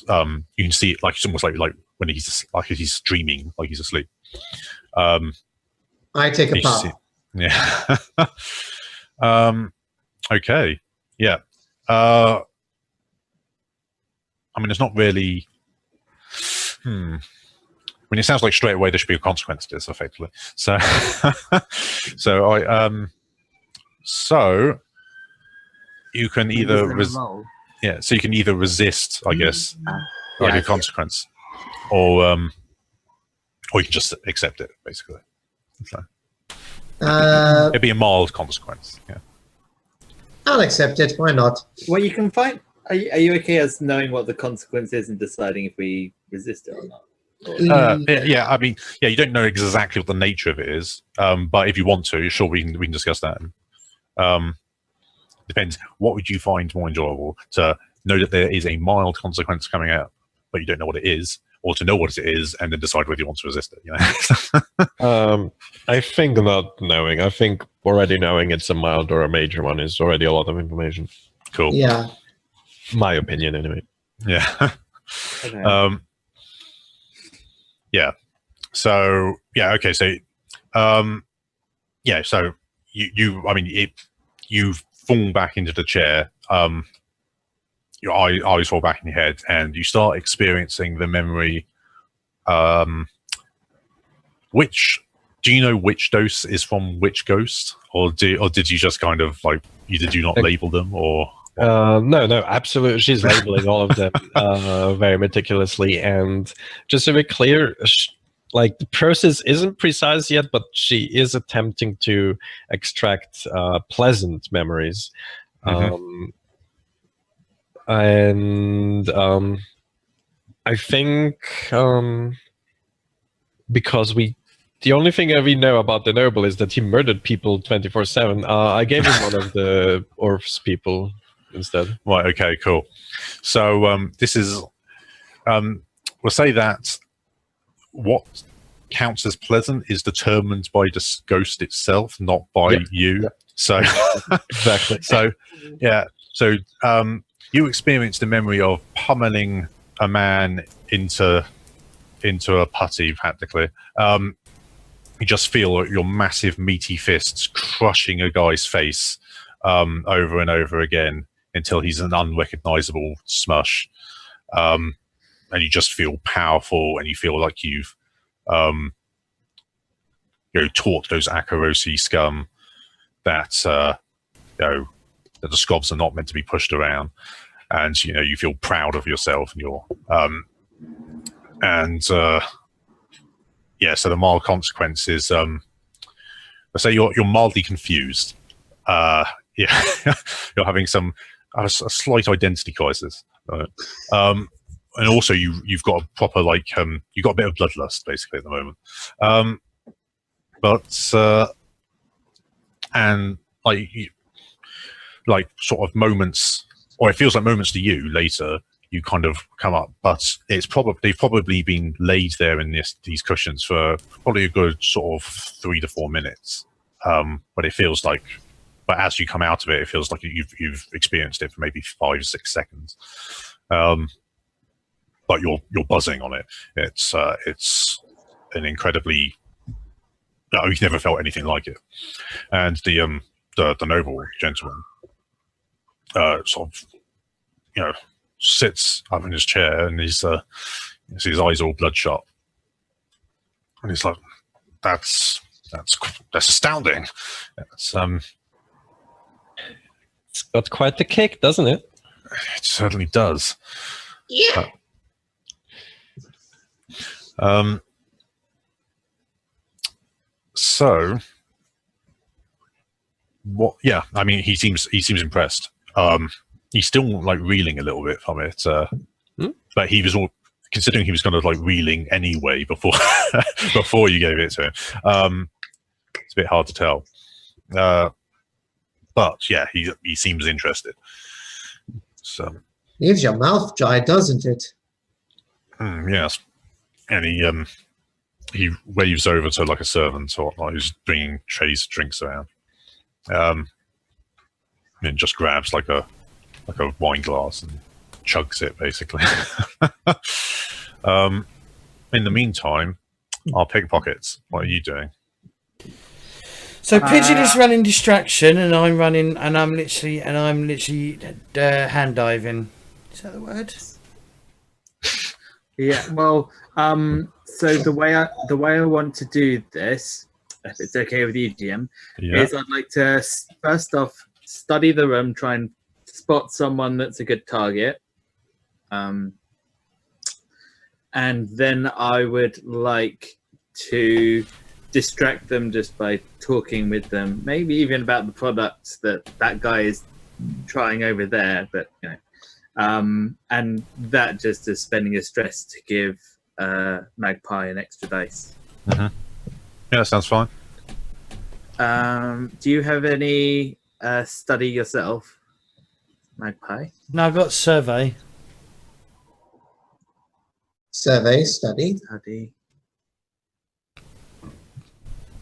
You can see it like it's almost like when he's dreaming, like he's asleep. I take a You puff. see- Yeah. Okay. Yeah. I mean, it's not really. I mean, it sounds like straight away there should be a consequence to this, effectively. So, so you can either so you can either resist, I guess, like a consequence, or you can just accept it, basically. So it'd be a mild consequence. Yeah. I'll accept it. Why not? Well, you can find. Are you okay as knowing what the consequence is and deciding if we resist it or not? Yeah, I mean, yeah, you don't know exactly what the nature of it is, but if you want to, sure, we can discuss that. Depends. What would you find more enjoyable? To know that there is a mild consequence coming out, but you don't know what it is, or to know what it is and then decide whether you want to resist it? You know? I think not knowing. I think already knowing it's a mild or a major one is already a lot of information. Cool. Yeah. My opinion, anyway. Yeah. Okay. Yeah. So yeah. Okay. So, yeah. So you. I mean, you fall back into the chair. Your eyes fall back in your head, and you start experiencing the memory. Which do you know which dose is from which ghost, or did you just kind of like did you not label them or? No, absolutely. She's labeling all of them very meticulously, and just to be clear, like the process isn't precise yet, but she is attempting to extract pleasant memories, and I think because the only thing that we know about the noble is that he murdered people 24/7. I gave him one of the Orph's people instead. Right. Okay. Cool. So this is. We'll say that what counts as pleasant is determined by the ghost itself, not by you. So Exactly. So yeah, so you experienced the memory of pummeling a man into a putty practically. You just feel your massive meaty fists crushing a guy's face over and over again until he's an unrecognizable smush. And you just feel powerful, and you feel like you've taught those Akarosi scum that that the scobs are not meant to be pushed around, and you feel proud of yourself and your so the mild consequences. Let's say you're mildly confused. You're having a slight identity crisis. And also you've got a proper you've got a bit of bloodlust basically at the moment. And sort of moments, or it feels like moments to you later, you kind of come up, but they've probably been laid there in these cushions for probably a good sort of 3 to 4 minutes. But it feels like, but as you come out of it, it feels like you've experienced it for maybe 5 or 6 seconds. But you're buzzing on it. It's an incredibly, you've never felt anything like it. And the noble gentleman sort of sits up in his chair, and his eyes all bloodshot, and he's like, that's astounding. It's got quite the kick, doesn't it? It certainly does. Yeah. So what? Yeah, I mean, he seems impressed. He's still reeling a little bit from it, but he was all considering he was kind of reeling anyway before before you gave it to him. It's a bit hard to tell, but yeah, he seems interested. So Leaves your mouth dry, doesn't it? yes, and he waves over to a servant or whatnot who's bringing trays of drinks around, and just grabs a wine glass and chugs it basically. In the meantime, our pickpockets, what are you doing? So Pigeon is running distraction, and I'm literally hand diving. Is that the word? Yeah. Well, so the way I want to do this, if it's okay with you, GM, is I'd like to first off study the room, try and spot someone that's a good target, and then I would like to distract them just by talking with them, maybe even about the products that guy is trying over there, but and that just is spending a stress to give Magpie an extra dice. Yeah, that sounds fine. Do you have any study yourself, Magpie? No, I've got survey. Survey, study. Study.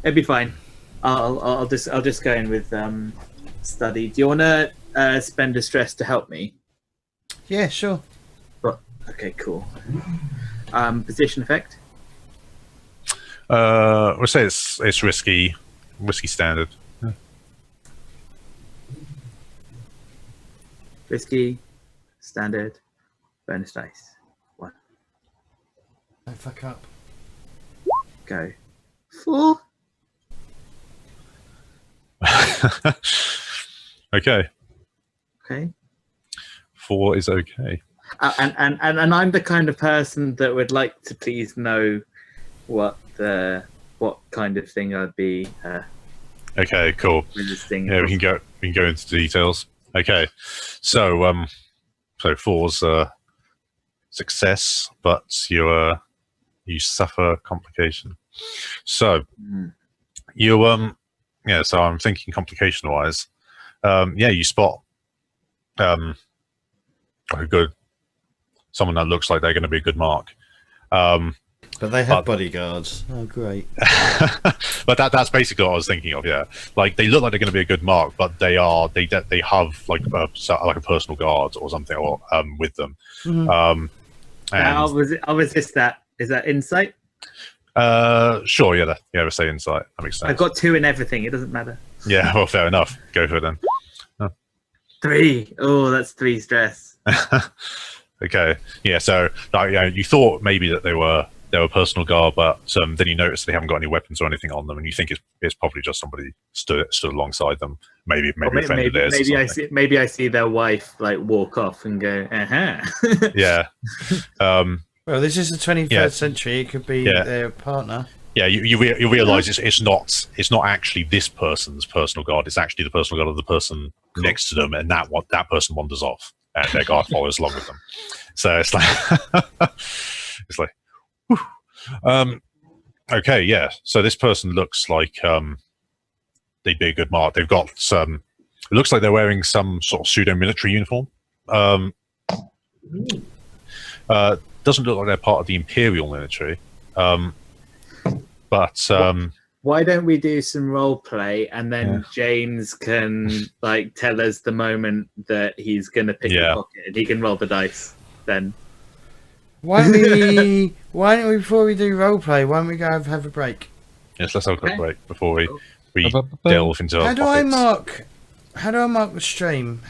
It'd be fine. I'll just go in with study. Do you want to spend a stress to help me? Yeah, sure. Okay, cool. Position effect. We'll say it's risky standard. Yeah. Risky, standard, bonus dice. 1. Don't fuck up. Go. 4. Okay. Okay. 4 is okay. And I'm the kind of person that would like to please know what kind of thing I'd be. Okay, cool. Resisting. Yeah, we can go into details. Okay, so 4's success, but you suffer complication. So you so I'm thinking complication wise. You spot someone that looks like they're going to be a good mark. But they have bodyguards. Oh, great. But that's basically what I was thinking of. Yeah, like they look like they're going to be a good mark, but they have like a personal guard or something or with them. Mhm. I'll resist that. Is that insight? Sure. Yeah. We'll say insight. That makes sense. I've got 2 in everything. It doesn't matter. Yeah. Well, fair enough. Go for it then. 3. Oh, that's 3 stress. Okay. Yeah. So, you thought maybe that they were personal guard, but then you notice they haven't got any weapons or anything on them, and you think it's probably just somebody stood alongside them. Maybe offended theirs. Maybe I see their wife like walk off and go, Yeah. Well, this is the 21st century. It could be their partner. Yeah, you realise it's not actually this person's personal guard. It's actually the personal guard of the person next to them, and that person wanders off, and their guard follows along with them. So it's like, whew. Okay, yeah. So this person looks like they'd be a good mark. They've got some. It looks like they're wearing some sort of pseudo military uniform. Doesn't look like they're part of the Imperial military. But why don't we do some role play, and then James can like tell us the moment that he's gonna pick the pocket, and he can roll the dice then. Why don't we before we do role play? Why don't we go have a break? Yes, let's have a quick break before we delve into. How do I mark the stream?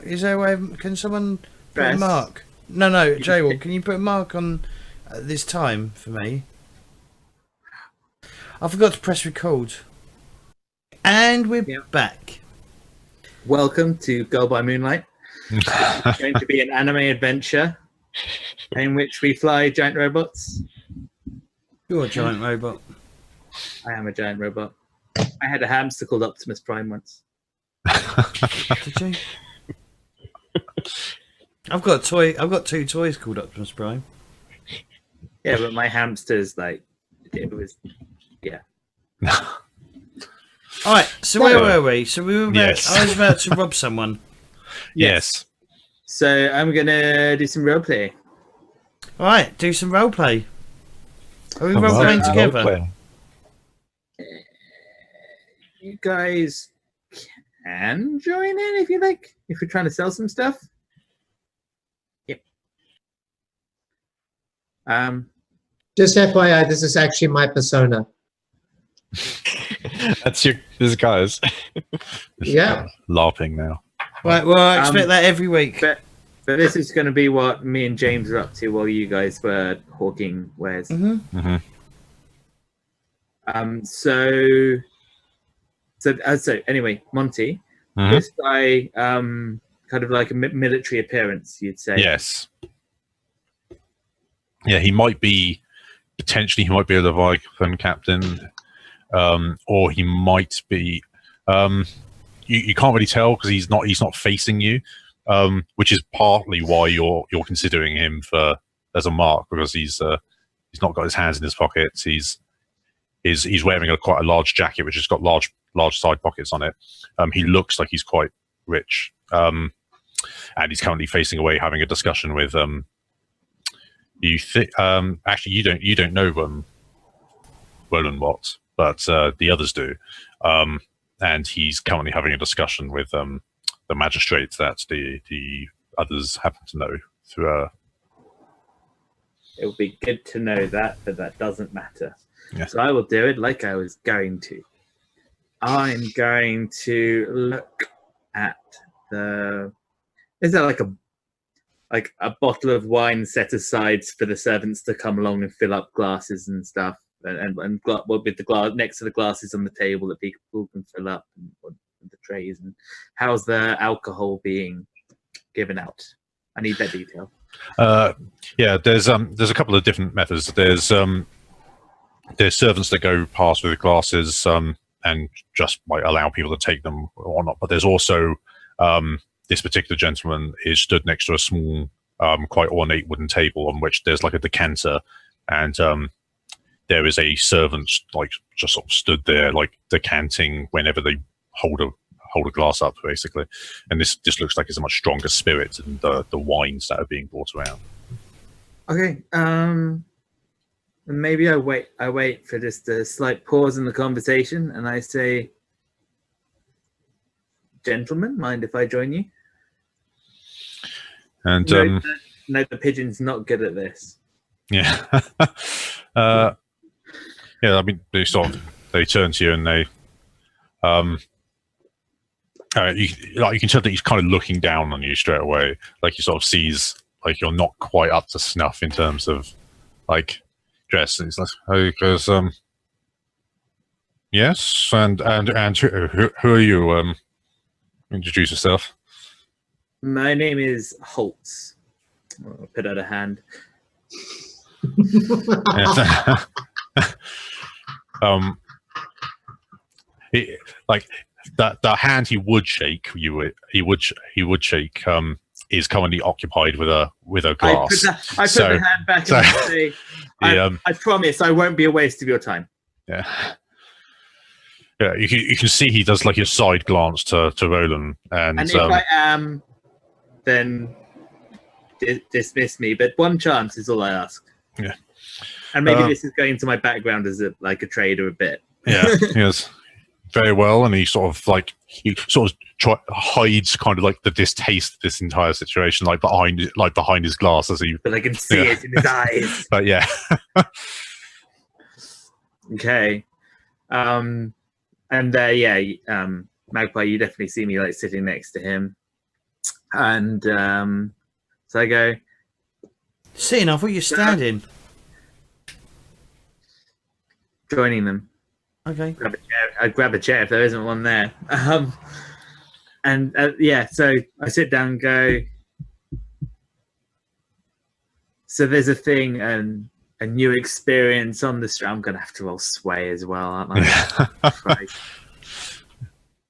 Is there a way? Can someone put a mark? No, Jay. Can you put a mark on this time for me? I forgot to press record. And we're back. Welcome to Go by Moonlight. It's going to be an anime adventure in which we fly giant robots. You're a giant robot. I am a giant robot. I had a hamster called Optimus Prime once. Did you? I've got a toy. I've got 2 toys called Optimus Prime. Yeah, but my hamster's like it was. Yeah. All right. So where were we? So we were. I was about to rob someone. Yes. So I'm gonna do some roleplay. All right. Do some role play. Are we role playing together? Role-play. You guys can join in if you like. If you're trying to sell some stuff. Yep. Just FYI, this is actually my persona. That's your disguise. Yeah. LARPing now. Right. Well, I expect that every week. But this is going to be what me and James are up to while you guys were hawking wares. Mm-hmm. So anyway, Monty, this guy, kind of like a military appearance, you'd say. Yes. Yeah, he might be potentially. He might be a Leviathan captain, or he might be. You can't really tell because he's not facing you, which is partly why you're considering him as a mark, because he's not got his hands in his pockets. He's wearing quite a large jacket which has got large side pockets on it. He looks like he's quite rich, and he's currently facing away having a discussion with you think actually you don't know Roland Watts, but the others do, and he's currently having a discussion with the magistrate that the others happen to know through. It would be good to know that, but that doesn't matter. Yeah. So I will do it like I was going to. I'm going to look at the. Is there like a bottle of wine set aside for the servants to come along and fill up glasses and stuff, and with the glass next to the glasses on the table that people can fill up, and the trays, and how's the alcohol being given out? I need that detail. Yeah, there's a couple of different methods. There's servants that go past with the glasses and just might allow people to take them or not. But there's also this particular gentleman is stood next to a small, quite ornate wooden table on which there's like a decanter, and there is a servant like just sort of stood there like decanting whenever they hold a glass up, basically. And this looks like it's a much stronger spirit than the wines that are being brought around. Okay. And maybe I wait for just a slight pause in the conversation, and I say, "Gentlemen, mind if I join you?" And No, the pigeon's not good at this. yeah, yeah. I mean, they turn to you and they you can tell that he's kind of looking down on you straight away. Like he sort of sees like you're not quite up to snuff in terms of like dress. And he's like, "Oh, because yes, and who are you? Introduce yourself." My name is Holtz. I'll put out a hand. Like the hand he would shake, he would shake. Is currently occupied with a glass. I put the hand back and say, I promise I won't be a waste of your time. Yeah. Yeah, you can see he does like a side glance to Roland, and if I am, then dismiss me. But one chance is all I ask. Yeah, and maybe this is going into my background as a trader a bit. Yeah, yes, very well. And he sort of hides kind of like the distaste of this entire situation, like behind his glass as he. But I can see it in his eyes. But yeah. Okay. And Magpie, you definitely see me like sitting next to him, and so I go. Sitting, I thought you were standing. Joining them. Okay. I'd grab a chair if there isn't one there. So I sit down and go. So there's a thing and a new experience on the street. I'm gonna have to roll sway as well, aren't I?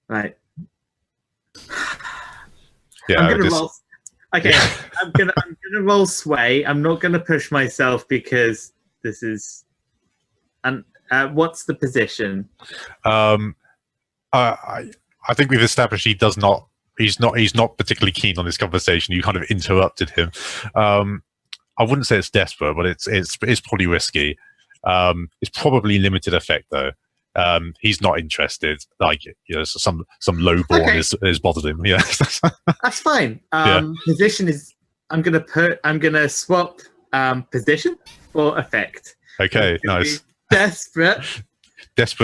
Right. Yeah. I'm gonna roll. Okay, I'm gonna roll sway. I'm not gonna push myself because this is. And what's the position? I think we've established he's not particularly keen on this conversation. You kind of interrupted him. I wouldn't say it's desperate, but it's probably risky. It's probably limited effect though. He's not interested. Like some lowborn is bothered him. Yeah, that's fine. Position is. I'm gonna swap position for effect. Okay, nice. Desperate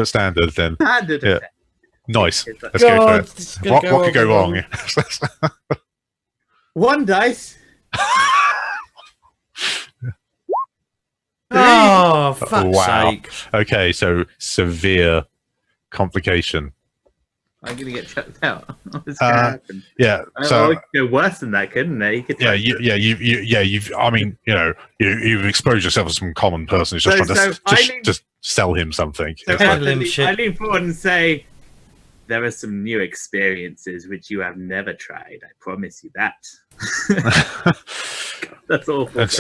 standard then. Standard. Yeah. Effect. Nice. Let's go for it. What could go wrong? One dice. Oh, fuck's sake. Okay, so severe complication. I'm gonna get chucked out. What's gonna happen? Yeah, so it could go worse than that, couldn't it? You've exposed yourself as some common person who's just trying to just sell him something. So I lean forward and say, "There are some new experiences which you have never tried. I promise you that." That's awful. At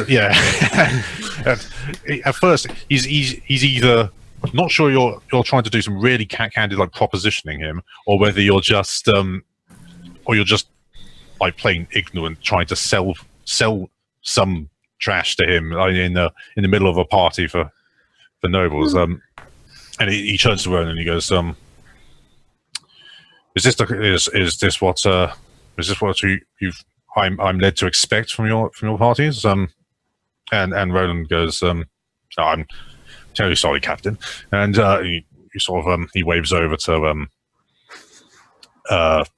first, he's either not sure you're trying to do some really cat-handed like propositioning him, or whether you're just like plain ignorant trying to sell some trash to him in the middle of a party for nobles. And he turns to Ronan and he goes, "Is this what I'm led to expect from your parties?" And Roland goes, "I'm terribly sorry, Captain." And he sort of he waves over to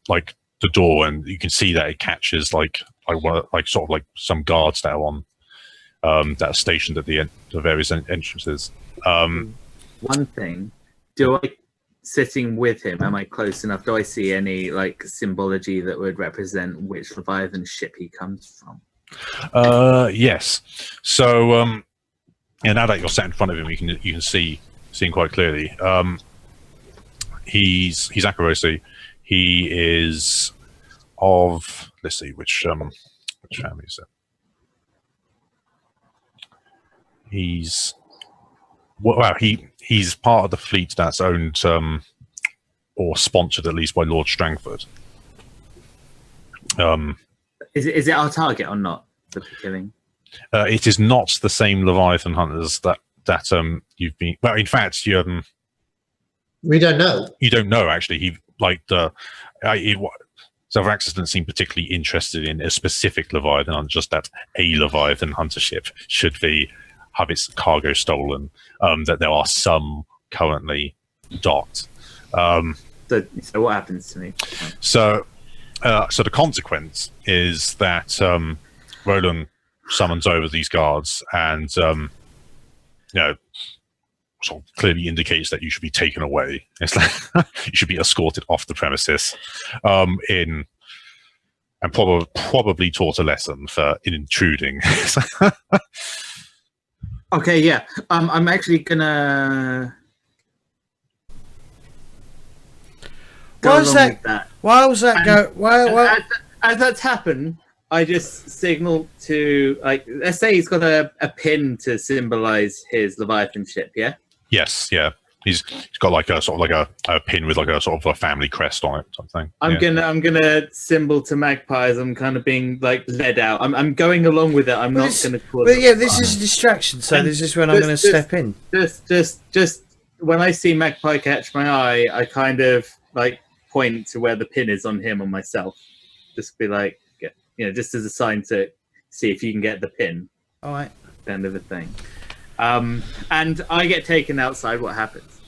like the door, and you can see that it catches like some guards that are on that are stationed at the various entrances. One thing, sitting with him, am I close enough? Do I see any like symbology that would represent which Leviathan ship he comes from? Yes. So now that you're sat in front of him, you can see him quite clearly. He's Akarosi. He is of, let's see, which family is it? He's part of the fleet that's owned or sponsored at least by Lord Strangford. Is it our target or not? The killing. It is not the same Leviathan hunters that that you've been. Well, in fact, We don't know. you don't know actually. He like Zavraxis doesn't seem particularly interested in a specific Leviathan, and just that a Leviathan hunter ship should have its cargo stolen. That there are some currently docked. So what happens to me? So the consequence is that Roland summons over these guards and sort of clearly indicates that you should be taken away. It's like you should be escorted off the premises, and probably taught a lesson for intruding. Okay, yeah. I'm actually gonna. Why was that? Why was that go? Why? As that's happened, I just signal to let's say he's got a pin to symbolize his Leviathan ship. Yeah. Yes, yeah. He's got like a sort of like a pin with like a sort of a family crest on it, something. I'm gonna symbol to Magpie as I'm kind of being like led out. I'm going along with it. I'm not gonna cause. But yeah, this is a distraction. So this is when I'm going to step in. Just when I see Magpie catch my eye, I kind of like point to where the pin is on him or myself. Just be like, just as a sign to see if you can get the pin. All right. End of the thing. And I get taken outside. What happens?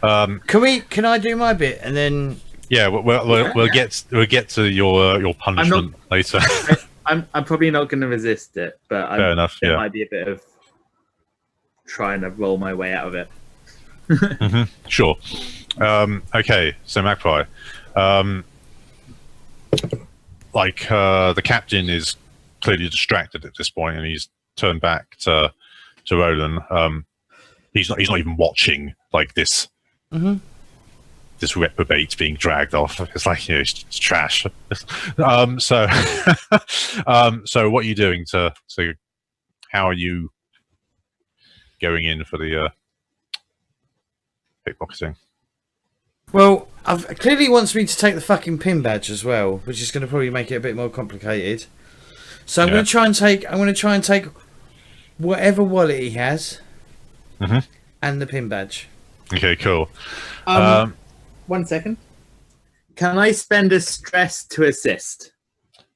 Can I do my bit and then? Yeah, we'll get to your punishment later. I'm probably not going to resist it, but fair enough. There might be a bit of trying to roll my way out of it. Sure. Okay, so Magpie. The captain is clearly distracted at this point, and he's turned back to Roland. He's not even watching like this. This reprobate being dragged off. It's like it's trash. So what are you doing to how are you going in for the pickpocketing? Well, clearly wants me to take the fucking pin badge as well, which is going to probably make it a bit more complicated. So I'm going to try and take whatever wallet he has, and the pin badge. Okay, cool. 1 second. Can I spend a stress to assist?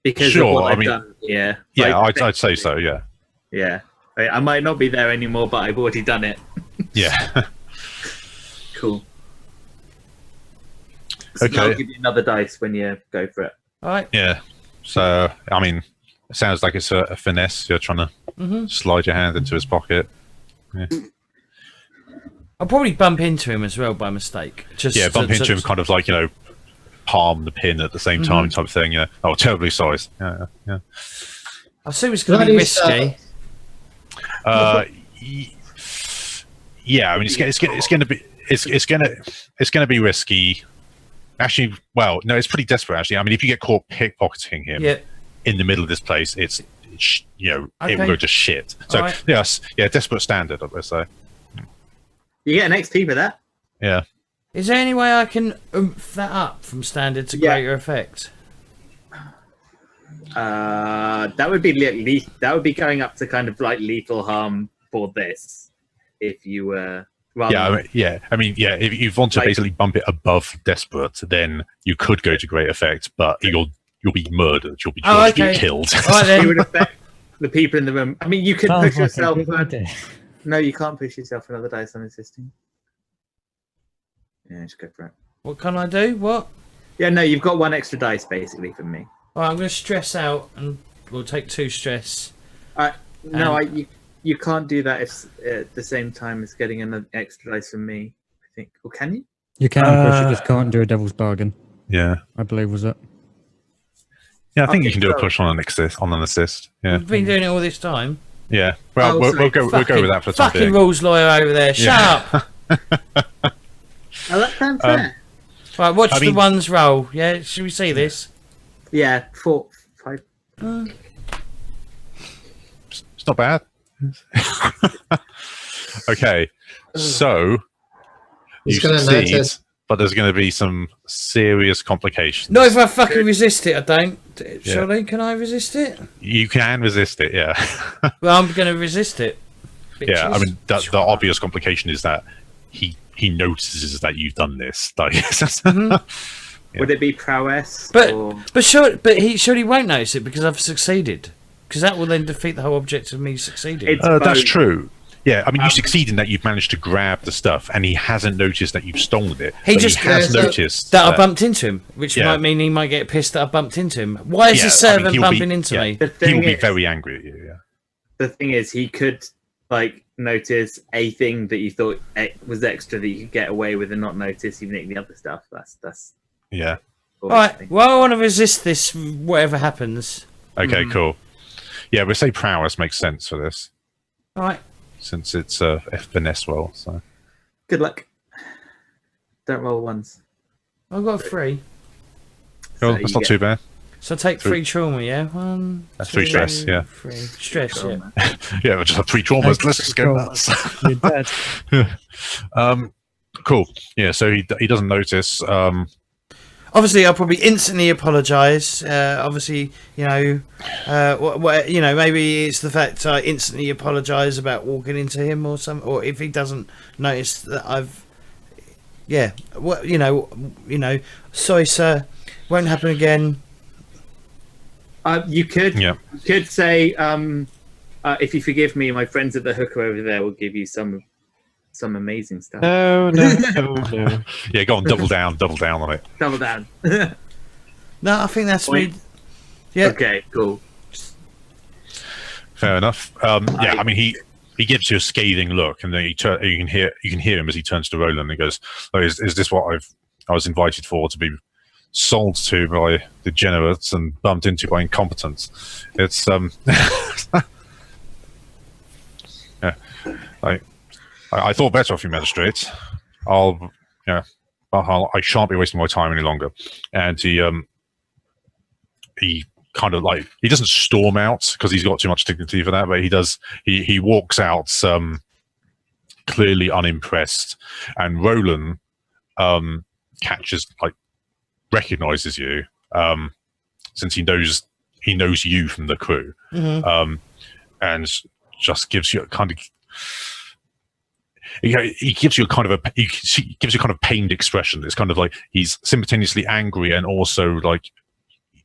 Because sure. of what I've done. Yeah. Yeah, I'd say so. Yeah. Yeah. I might not be there anymore, but I've already done it. Yeah. Cool. So Okay. I'll give you another dice when you go for it. All right. Yeah. So I mean, it sounds like it's a finesse. You're trying to slide your hand into his pocket. Yeah. I'll probably bump into him as well by mistake. Bump into him, kind of like palm the pin at the same time, type of thing. Yeah. Oh, terribly sorry. Yeah. I assume it's going to be risky. Yeah. I mean, it's going to be risky. Actually, well, no, it's pretty desperate. Actually, I mean, if you get caught pickpocketing him in the middle of this place, it will go to shit. So right. yes, desperate standard, let's say. You get an XP for that. Yeah. Is there any way I can oomph that up from standard to greater effect? That would be that would be going up to kind of like lethal harm for this. If you were. If you want to basically bump it above desperate, then you could go to great effect, but you'll be murdered. You'll be killed. Right, then. It would affect the people in the room. I mean, you could push yourself. No, you can't push yourself for another dice on assisting. Yeah, just go for it. What can I do? What? Yeah, no, you've got one extra dice basically from me. All right, I'm going to stress out and we'll take 2 stress. You can't do that if at the same time as getting an extra dice from me, I think. Or can you? You can, but you just can't do a devil's bargain. Yeah. I believe, was it? Yeah, I think you can do a push on an assist. Yeah. We've been doing it all this time. Yeah. Well, we'll go with that for the time being. Fucking rules lawyer over there. Shut up. That sounds fair. Right, watch the ones roll. Yeah, should we see this? Yeah, 4, 5. It's not bad. Okay, so you succeed, but there's going to be some serious complications. Not if I fucking resist it, I don't. Surely, can I resist it? You can resist it, yeah. Well, I'm going to resist it. Yeah, I bitches. mean, the obvious complication is that he notices that you've done this. Like, Mhm. Yeah. Would it be prowess? But or... he surely won't notice it because I've succeeded. Because that will then defeat the whole object of me succeeding. It's that's both. true. Yeah, I mean, you succeed in that you've managed to grab the stuff, and he hasn't noticed that you've stolen it. He but just has Yeah, so- noticed that I bumped into him, which Yeah. might mean he might get pissed that I bumped into him. Why is Yeah, the I servant mean, he'll bumping be- into yeah. me? The He thing will be is, very angry at you. Yeah. the thing is, he could like notice a thing that you thought was extra that you could get away with and not notice, even the other stuff. That's Yeah. All right. Well, I want to resist this. Whatever happens. Okay. Cool. Yeah, we'll say prowess makes sense for this All right. since it's a finesse roll. So Good luck. Don't roll ones. I've got 3. cool. So That's you not get- too bad. So I take 3 trauma. Yeah. 1. That's 3 stress, yeah. 3 stress. Yeah. Trauma. Yeah, we'll just have 3 traumas. Okay, Let's just go cool. nuts. You're dead. Cool. Yeah, so he doesn't notice. Obviously, I'll probably instantly apologise. Obviously, you know, maybe it's the fact I instantly apologise about walking into him or some, or if he doesn't notice that I've, yeah, well, sorry, sir, won't happen again. You could Yeah. say, if you forgive me, my friends at the hooker over there will give you some amazing stuff. No. Yeah, go on, double down on it. Double down. No, I think that's Point. me. Yeah. Okay, cool. Fair enough. Yeah, I mean, he gives you a scathing look, and then you can hear him as he turns to Roland and he goes, "Oh, is this what I was invited for, to be sold to by degenerates and bumped into by incompetents?" It's yeah, I thought better of you, magistrate. I shan't be wasting my time any longer. And he kind of like, he doesn't storm out because he's got too much dignity for that, but he walks out clearly unimpressed, and Roland recognizes you, since he knows you from the crew, and just gives you a kind of, he gives you a kind of pained expression. It's kind of like he's simultaneously angry and also like,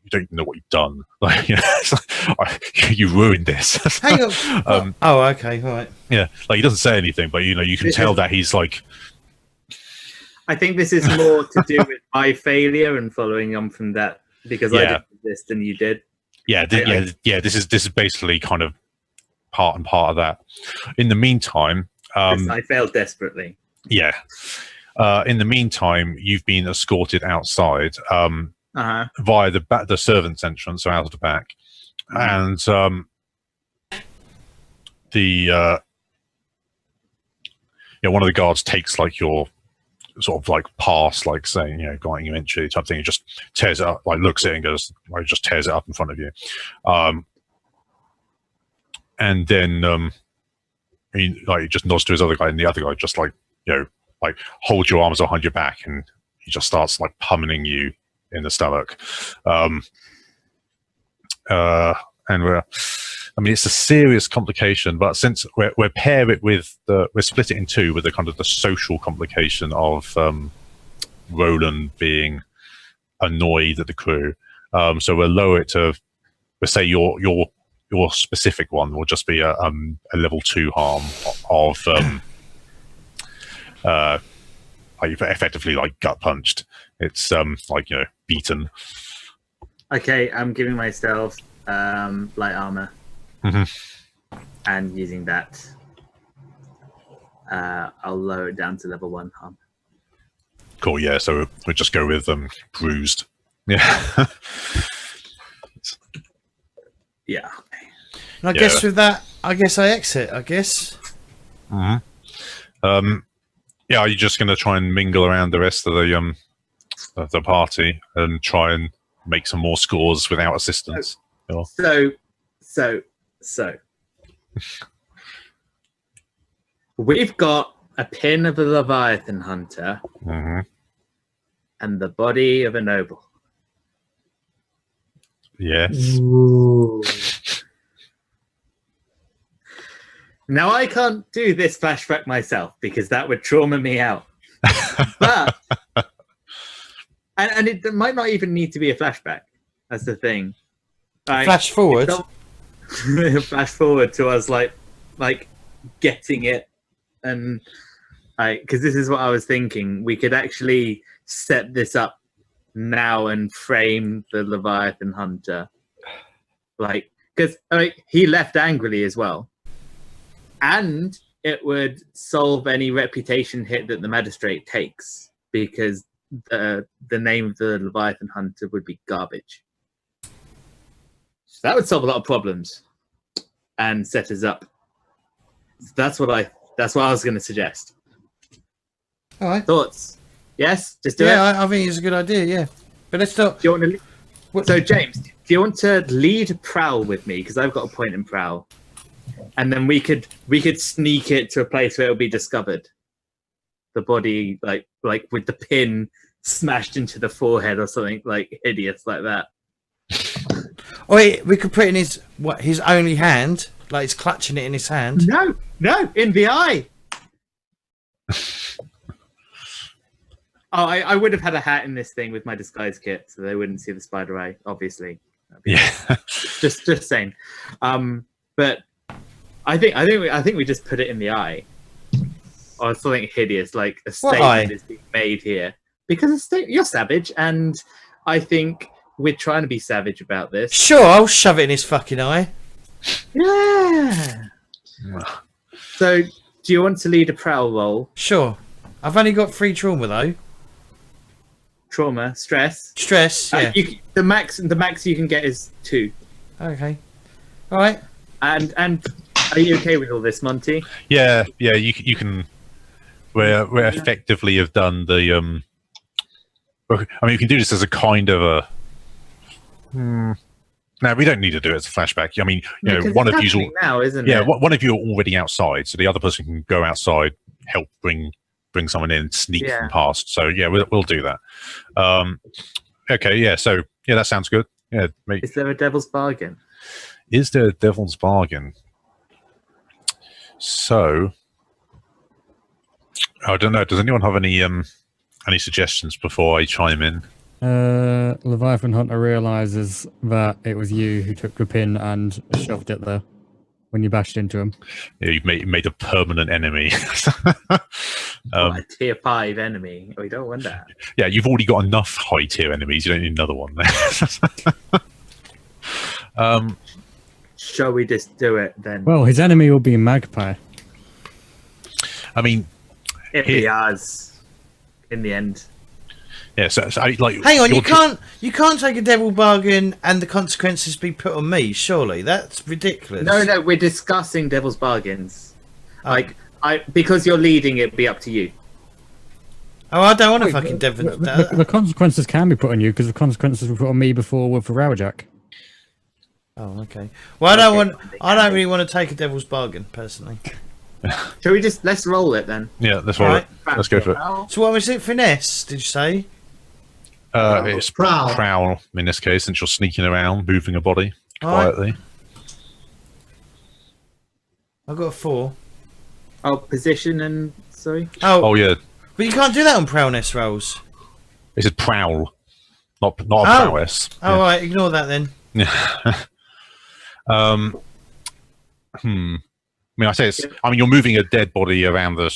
you don't even know what you've done. Like, it's like, you ruined this. Hang on. Okay, all right. Yeah, like he doesn't say anything, but you can tell that he's like. I think this is more to do with my failure and following on from that, because I did this than you did. Yeah, This is basically kind of part of that. In the meantime, I failed desperately. yeah. In the meantime, you've been escorted outside via the servants' entrance, so out of the back, and one of the guards takes like your sort of like pass, like saying, granting you entry type thing. He just tears it up, like looks at it and goes, like just tears it up in front of you, and then he just nods to his other guy, and the other guy just like hold your arms behind your back, and he just starts like pummeling you in the stomach. And it's a serious complication, but since we're pair it with we're split it in two with the kind of the social complication of Roland being annoyed at the crew. So we'll lower it to, we'll say your specific one will just be a level 2 harm of effectively like gut punched. It's beaten. Okay, I'm giving myself light armor, and using that, I'll lower it down to level 1 harm. Cool. Yeah. So we'll just go with bruised. Yeah. Yeah. And I guess with that, I exit. I guess. Yeah. Are you just going to try and mingle around the rest of the party and try and make some more scores without assistance? So we've got a pin of a Leviathan hunter and the body of a noble. Yes. Ooh. Now I can't do this flashback myself because that would trauma me out. But and it might not even need to be a flashback. That's the thing. Like, Flash forward. Flash forward to us like getting it, and because this is what I was thinking. We could actually set this up now and frame the Leviathan Hunter, because he left angrily as well. And it would solve any reputation hit that the magistrate takes, because the name of the Leviathan Hunter would be garbage. So that would solve a lot of problems and set us up. That's what I was going to suggest. All right. Thoughts? Yes, just do it. I think it's a good idea. Yeah, but let's start. Do you want to? So James, do you want to lead Prowl with me? Because I've got a point in Prowl. And then we could sneak it to a place where it'll be discovered. The body, like with the pin smashed into the forehead or something like hideous like that. Oh, we could put it in his only hand, like he's clutching it in his hand. No, in the eye. I would have had a hat in this thing with my disguise kit, so they wouldn't see the spider eye. Obviously, Yeah. just saying. But I think we just put it in the eye, or something hideous, like a statement is being made here. Because you're savage, and I think we're trying to be savage about this. Sure, I'll shove it in his fucking eye. Yeah. So, do you want to lead a Prowl roll? Sure. I've only got 3 trauma though. Trauma, stress. Stress. Yeah. The max you can get is 2. Okay. All right. And are you okay with all this, Monty? Yeah. You can. We're effectively have done the. I mean, you can do this as a kind of a. No, we don't need to do it as a flashback. I mean, one of you's now, isn't it? Yeah, one of you are already outside, so the other person can go outside, help bring someone in, sneak them past. So yeah, we'll do that. Okay, yeah. So yeah, that sounds good. Yeah. Is there a devil's bargain? Is there a devil's bargain? So I don't know. Does anyone have any suggestions before I chime in? Leviathan Hunter realizes that it was you who took the pin and shoved it there when you bashed into him. Yeah, you've made a permanent enemy. A tier 5 enemy. We don't want that. Yeah, you've already got enough high tier enemies. You don't need another one. Shall we just do it then? Well, his enemy will be Magpie. I mean, if he has, in the end. Yeah, so like, hang on, you can't take a devil bargain and the consequences be put on me. Surely that's ridiculous. No, we're discussing devil's bargains. Because you're leading, it'd be up to you. Oh, I don't want to fucking devil. The consequences can be put on you because the consequences were put on me before with the Railjack. Oh, okay. Well, I don't really want to take a devil's bargain personally. Shall we let's roll it then? Yeah, let's roll it. Let's go for it. So what was it? Finesse? Did you say? It's prowl in this case, since you're sneaking around, moving a body quietly. Right. I've got a 4. Oh, position and sorry. Oh yeah. But you can't do that on prowess rolls. This is prowl, not a prowess. Oh, right. Ignore that then. Yeah. I mean, you're moving a dead body around the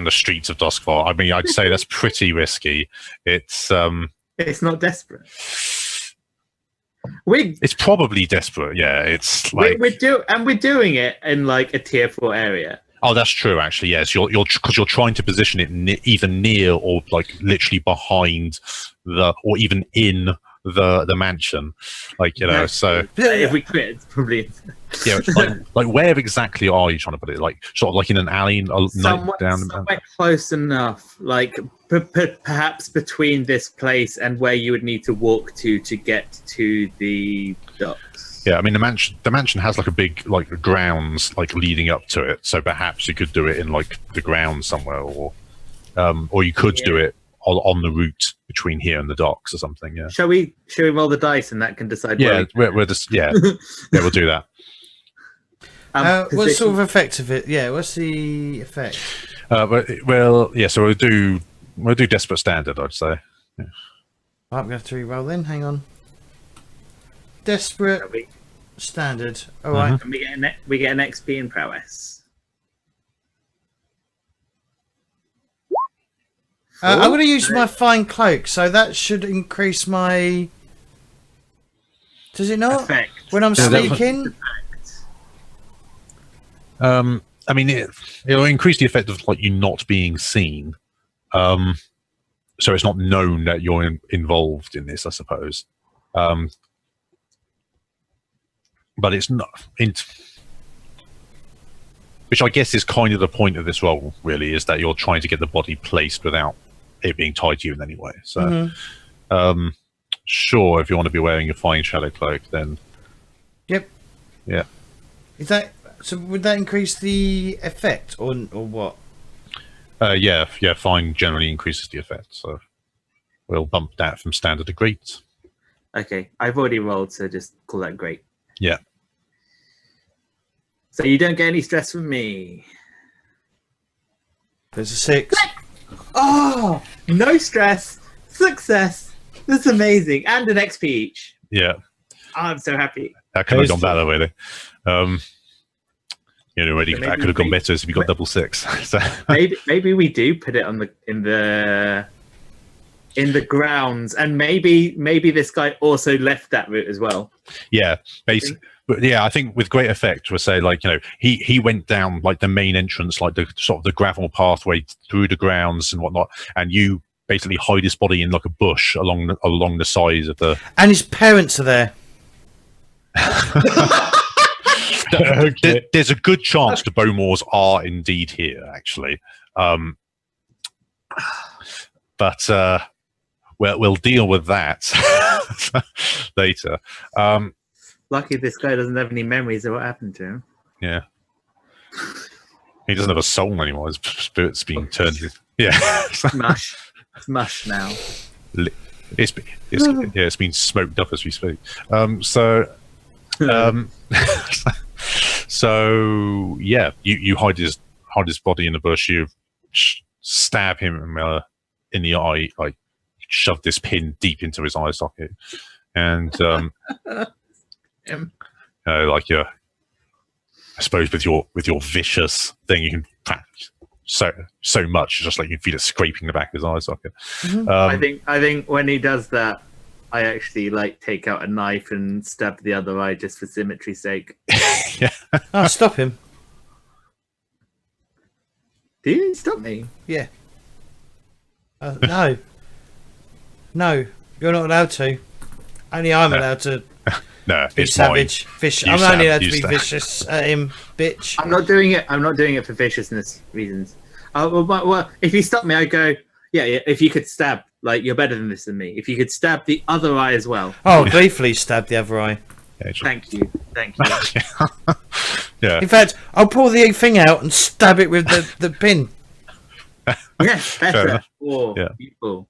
streets of Duskwall. I mean, I'd say that's pretty risky. It's not desperate. It's probably desperate. Yeah, it's like we're doing it in like a tier 4 area. Oh, that's true. Actually, yes. You're because you're trying to position it either near or like literally behind or even in the mansion, So if we quit, it's probably yeah. Like where exactly are you trying to put it? Like sort of like in an alley, somewhere close enough, like perhaps between this place and where you would need to walk to get to the docks. Yeah, I mean the mansion has like a big like grounds like leading up to it, so perhaps you could do it in like the grounds somewhere, or you could do it on the route between here and the docks or something. Yeah. Shall we roll the dice and that can decide? Yeah, we'll just we'll do that. What sort of effect of it? Yeah, what's the effect? Well, yeah. So we'll do desperate standard, I'd say. Yeah. I'm going to re-roll then. Hang on. Desperate standard. All right. And we get an XP in prowess. I'm going to use my fine cloak, so that should increase my. Does it not? Effect. When I'm sneaking. I mean, it'll increase the effect of like you not being seen. So it's not known that you're involved in this, I suppose. But it's not. Which I guess is kind of the point of this role, really, is that you're trying to get the body placed without it being tied to you in any way. So, sure, if you want to be wearing your fine shadow cloak, then. Yep. Yeah. Is that so? Would that increase the effect, or what? Yeah. Fine generally increases the effect, so we'll bump that from standard to great. Okay, I've already rolled, so just call that great. Yeah. So you don't get any stress from me. There's a 6. Oh, no stress, success. That's amazing, and an XP each. Yeah. I'm so happy. That could have gone better, really. Already So that could have gone better if you got double 6. So. maybe we do put it on in the grounds, and maybe this guy also left that route as well. Yeah, basically. But yeah, I think with great effect, we'll say he went down like the main entrance, like the sort of the gravel pathway through the grounds and whatnot, and you basically hide his body in like a bush along the sides of the. And his parents are there. There's a good chance the Bowmores are indeed here, actually, but we'll deal with that later. Lucky this guy doesn't have any memories of what happened to him. Yeah. He doesn't have a soul anymore. His spirit's being turned. Yeah. Mush. It's mush now. It's been smoked up as we speak. So yeah, you hide his body in the bush. You stab him in the eye, like shove this pin deep into his eye socket, and like I suppose with your vicious thing, you can practice so much, just like you can feel it scraping the back of his eye socket. I think when he does that, I actually take out a knife and stab the other eye just for symmetry's sake. Yeah. Oh, stop him. Do you stop me? Yeah. No. No, you're not allowed to. Only I'm allowed to No, be it's savage. You I'm only allowed you to be stab. vicious at him, bitch. I'm not doing it for viciousness reasons. Well, if you stop me, I go, yeah. If you could stab, you're better than this than me. If you could stab the other eye as well. Oh, gleefully stab the other eye. Yeah, Thank you. yeah. In fact, I'll pull the thing out and stab it with the pin. Yes, better. Oh, Yeah. beautiful.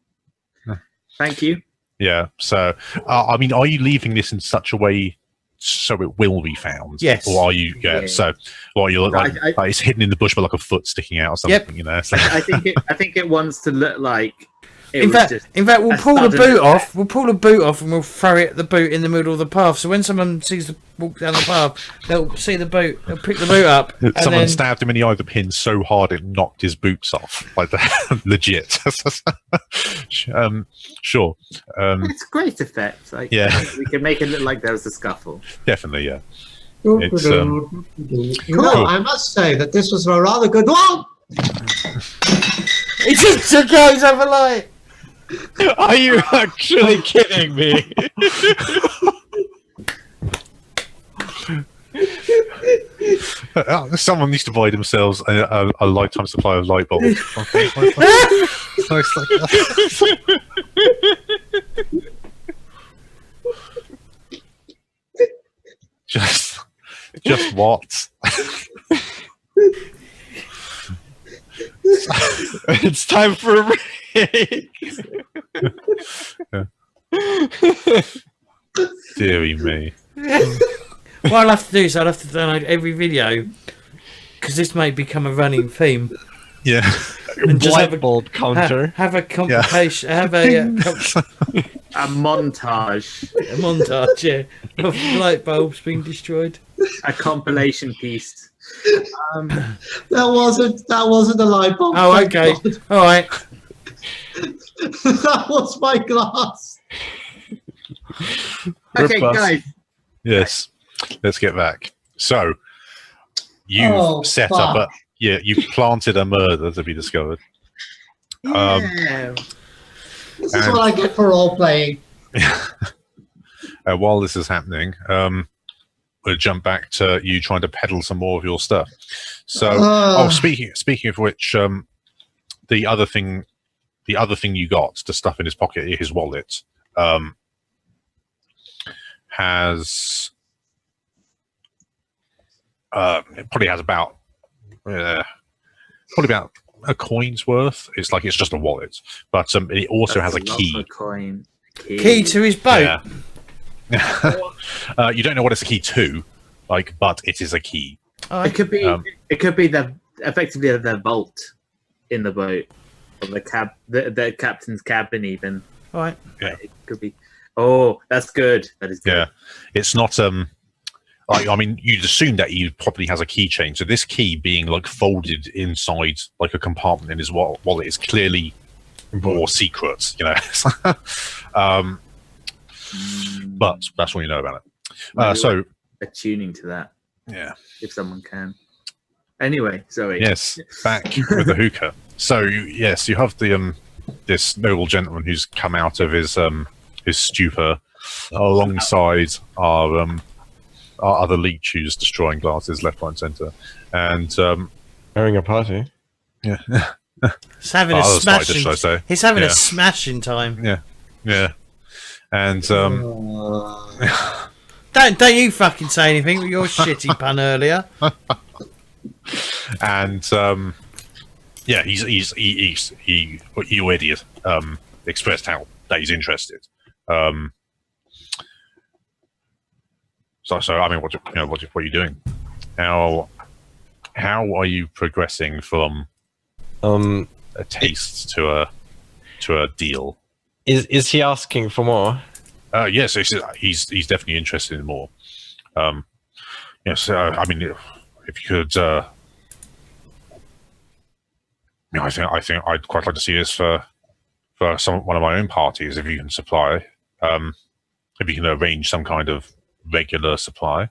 Thank you. Yeah. So, I mean, are you leaving this in such a way so it will be found? Yes. Or are you? Yeah. Yeah. So, or you look like it's hidden in the bush with like a foot sticking out or something? Yep. So. I think it wants to look like. In fact, we'll pull the boot off. We'll pull the boot off and we'll throw it the boot in the middle of the path. So when someone sees the walk down the path, they'll see the boot. They'll pick the boot up. And Someone then, stabbed him in the eye with a pin so hard it knocked his boots off. Like that, legit. Sure. It's a great effect. Yeah. We can make it look like there was a scuffle. Definitely, yeah. It's, I must say that this was a rather good one. he just took out his other light. Are you actually kidding me? Someone needs to buy themselves a lifetime supply of light bulbs. Just what? It's time for a break. Deary me. What I'll have to do is I'll have to download every video because this may become a running theme. Yeah. And just have a, Whiteboard counter. have a complication, have a montage, montage, yeah, of light bulbs being destroyed. a compilation piece. That wasn't a light bulb. Oh, thank okay, God. all right. That was my glass. Okay, Robust. guys. Yes. Let's get back. So, you've Oh, set fuck. up you've planted a murder to be discovered. Yeah. This is what I get for role playing. While this is happening, we'll jump back to you trying to peddle some more of your stuff. So, speaking of which, the other thing you got to stuff in his pocket, his wallet, has it probably has about a coin's worth. It's just a wallet, but it also has a key. Coin. Key to his boat. Yeah. You don't know what it's a key to, but it is a key. Oh, It could be. It could be effectively the vault in the boat, or the captain's cabin, even. all right. Yeah. It could be. Oh, that's good. That is good. Yeah, it's not. I mean, you'd assume that he probably has a keychain. So this key being folded inside a compartment in his wallet is clearly more secret, but that's all you know about it. Maybe So attuning to that, yeah, if someone can. Anyway, sorry. yes, back with the hookah. So yes, you have the this noble gentleman who's come out of his stupor alongside our other leech who's destroying glasses left, right, and centre, and Having a party. yeah, He's having a other spider, smashing. should I say? He's having Yeah. a smashing time. Yeah, and Don't you fucking say anything with your shitty pun earlier. and yeah, he already expressed that he's interested. So I mean, what are you doing? How are you progressing from a taste to a deal? Is he asking for more? Yes, he's definitely interested in more. Yes, I mean, if you could, I think I'd quite like to see this for one of my own parties. If you can supply, if you can arrange some kind of regular supply.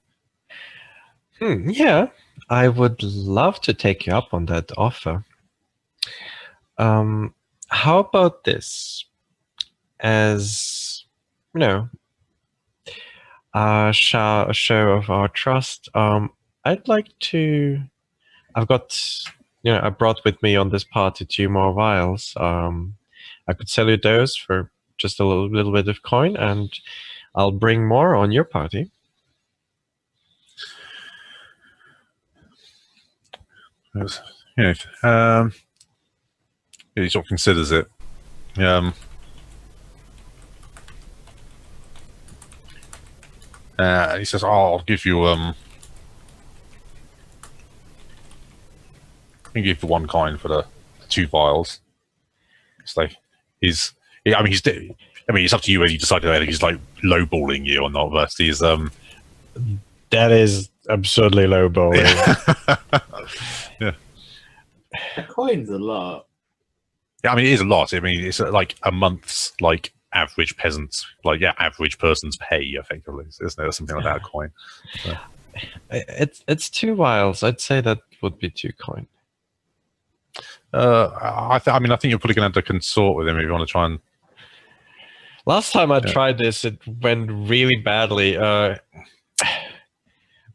Yeah, I would love to take you up on that offer. How about this? As a show of our trust, I'd like to. I've got, I brought with me on this party 2 more vials. I could sell you those for just a little bit of coin, and I'll bring more on your party. Yes, he sort of considers it. He says, "I'll give you I'll give you 1 coin for the 2 vials." It's it's up to you whether you decide whether he's lowballing you or not. But he's That is absurdly low bowling. A coin's a lot. Yeah, I mean, it is a lot. I mean, it's like a month's average peasant's average person's pay, effectively, isn't there? Something like that, a coin. So. It's 2 vials. I'd say that would be 2 coin. I think you're probably going to have to consort with him if you want to try and. Last time I tried this, it went really badly.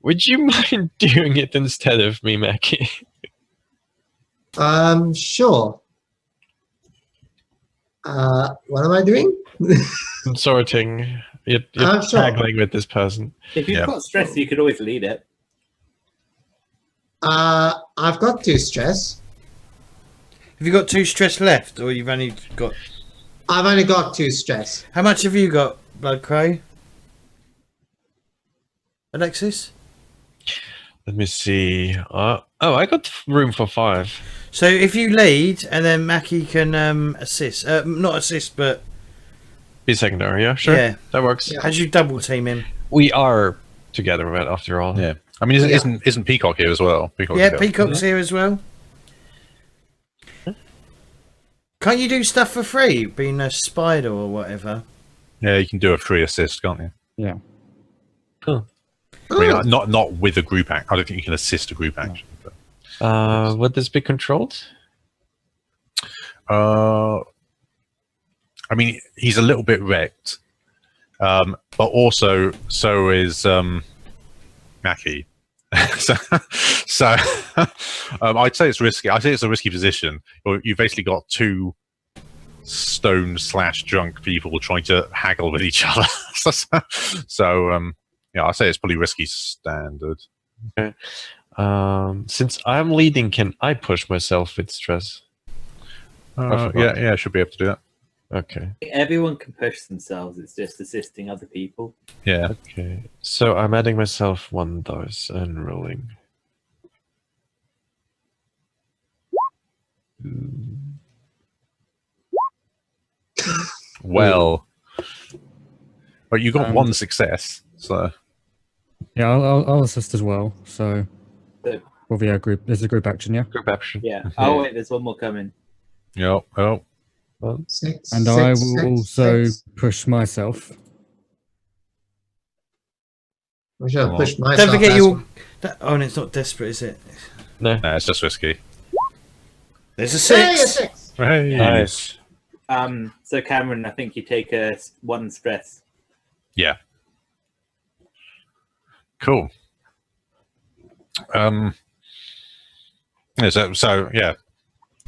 Would you mind doing it instead of me, Mackie? Sure. What am I doing? I'm sorting. You're Sure. haggling with this person. If you've got stress, you could always lead it. I've got 2 stress. Have you got 2 stress left, or you've only got? I've only got 2 stress. How much have you got, Blood Crow? Alexis? Let me see. I got room for 5. So if you lead, and then Mackie can assist. Not assist, but Be secondary, yeah, sure. Yeah. That works. Yeah. as you double team him. We are together, right, after all. Yeah. I mean, isn't Peacock here as well? Peacock's Yeah, here. Peacock's here as well. Can't you do stuff for free, being a spider or whatever? Yeah, you can do a free assist, can't you? Yeah. Cool. I mean, not with a group act. I don't think you can assist a group action. But, Would this be controlled? I mean, he's a little bit wrecked, but also so is Mackie. so I'd say it's risky. I'd say it's a risky position. You've basically got 2 stone/drunk people trying to haggle with each other. So yeah, I'd say it's probably risky standard. Okay. Since I'm leading, can I push myself with stress? Yeah, should be able to do that. Okay. Everyone can push themselves. It's just assisting other people. Yeah. Okay. So I'm adding myself 1 dice and rolling. Well, you got 1 success, so Yeah, I'll assist as well. So, So- well, yeah, group. There's a group action, yeah. Group action. Yeah. Oh wait, there's one more coming. yeah. Oh, Well, 6, And 6, I will 6, also 6. push myself. I should have Come pushed myself. Don't forget as your. well. Oh, and it's not desperate, is it? no. nah, it's just risky. There's a Hey, a 6. 6. Hey. Nice. So Cameron, I think you take 1 stress. Yeah. Cool. Yeah, so yeah.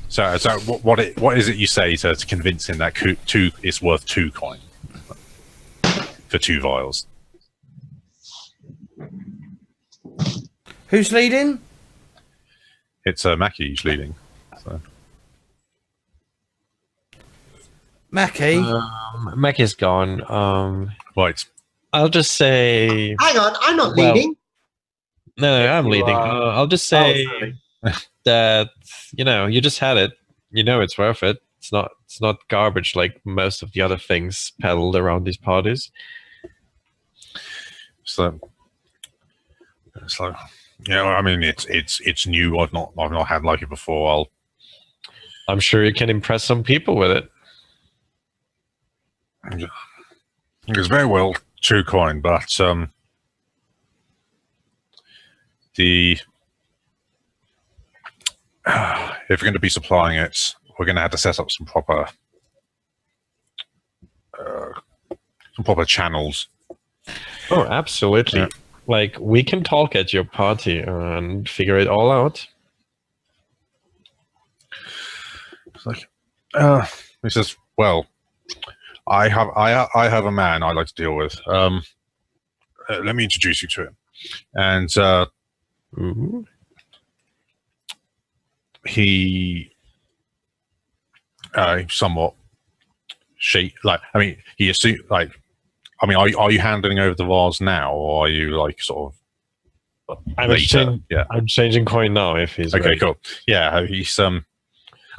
So what is it you say to convince him that 2 is worth 2 coin for 2 vials? Who's leading? It's Mackie who's leading. So. Mackie. Mackie's gone. Right. I'll just say Hang on, I'm not Well, leading. no. I'm You leading. are- I'll just Oh, say sorry. that you just had it. You know it's worth it. It's not garbage like most of the other things peddled around these parties. So yeah, I mean it's new. I've not had like it before. I'm sure you can impress some people with it. It's very well 2 coin, but if we're going to be supplying it, we're going to have to set up some proper channels. Oh, absolutely. Yeah. Like, we can talk at your party and figure it all out. It's like, he says, "Well, I have a man I like to deal with. Let me introduce you to him." And Ooh. he somewhat I mean, he assumed are you handing over the vase now, or are you like sort of later? Yeah. I'm changing coin now if he's Okay, ready. cool. Yeah, he's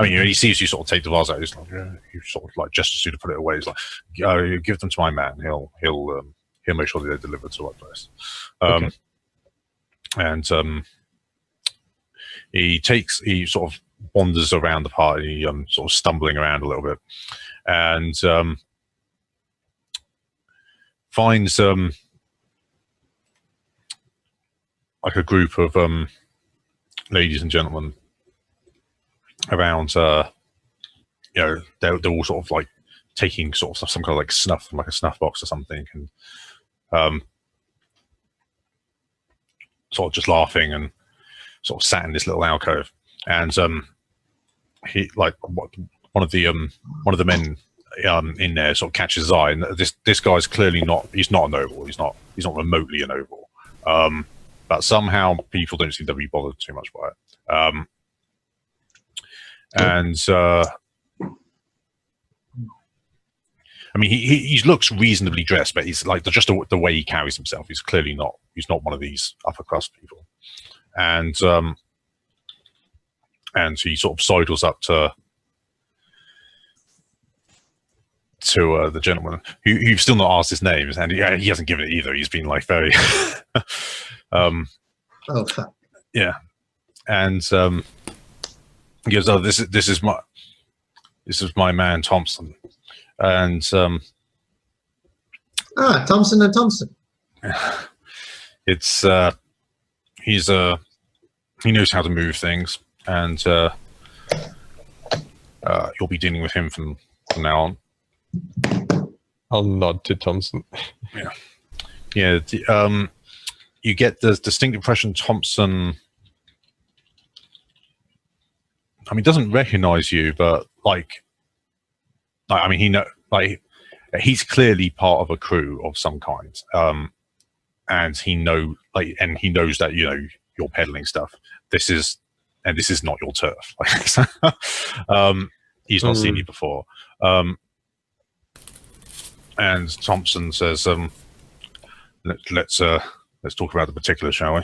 I mean, he sees you sort of take the vase out. He's like, you sort of like gestures to put it away. He's like, you give them to my man. He'll make sure that they're delivered to the right place. Okay. And he sort of wanders around the party, sort of stumbling around a little bit, and finds like a group of ladies and gentlemen around. They're all sort of like taking sort of some kind of like snuff from like a snuff box or something, and sort of just laughing and sort of sat in this little alcove. And he like one of the men in there sort of catches his eye, and this guy's clearly he's not a noble. He's not remotely a noble. But somehow people don't seem to be bothered too much by it. And I mean, he looks reasonably dressed, but he's like just the way he carries himself. He's clearly not not one of these upper crust people. And he sort of sidles up to the gentleman who you've still not asked his name, and he hasn't given it either. He's been like very Oh fuck. yeah. And he goes, "Oh, this is my man Thompson," and Thompson and Thompson. it's he knows how to move things, and you'll be dealing with him from now on. I'll nod to Thompson. Yeah. You get the distinct impression Thompson, I mean, doesn't recognize you, but I mean, he's clearly part of a crew of some kind, and he knows that you're peddling stuff. This is not your turf. He's not seen you before, and Thompson says, "Let's talk about the particulars, shall we?"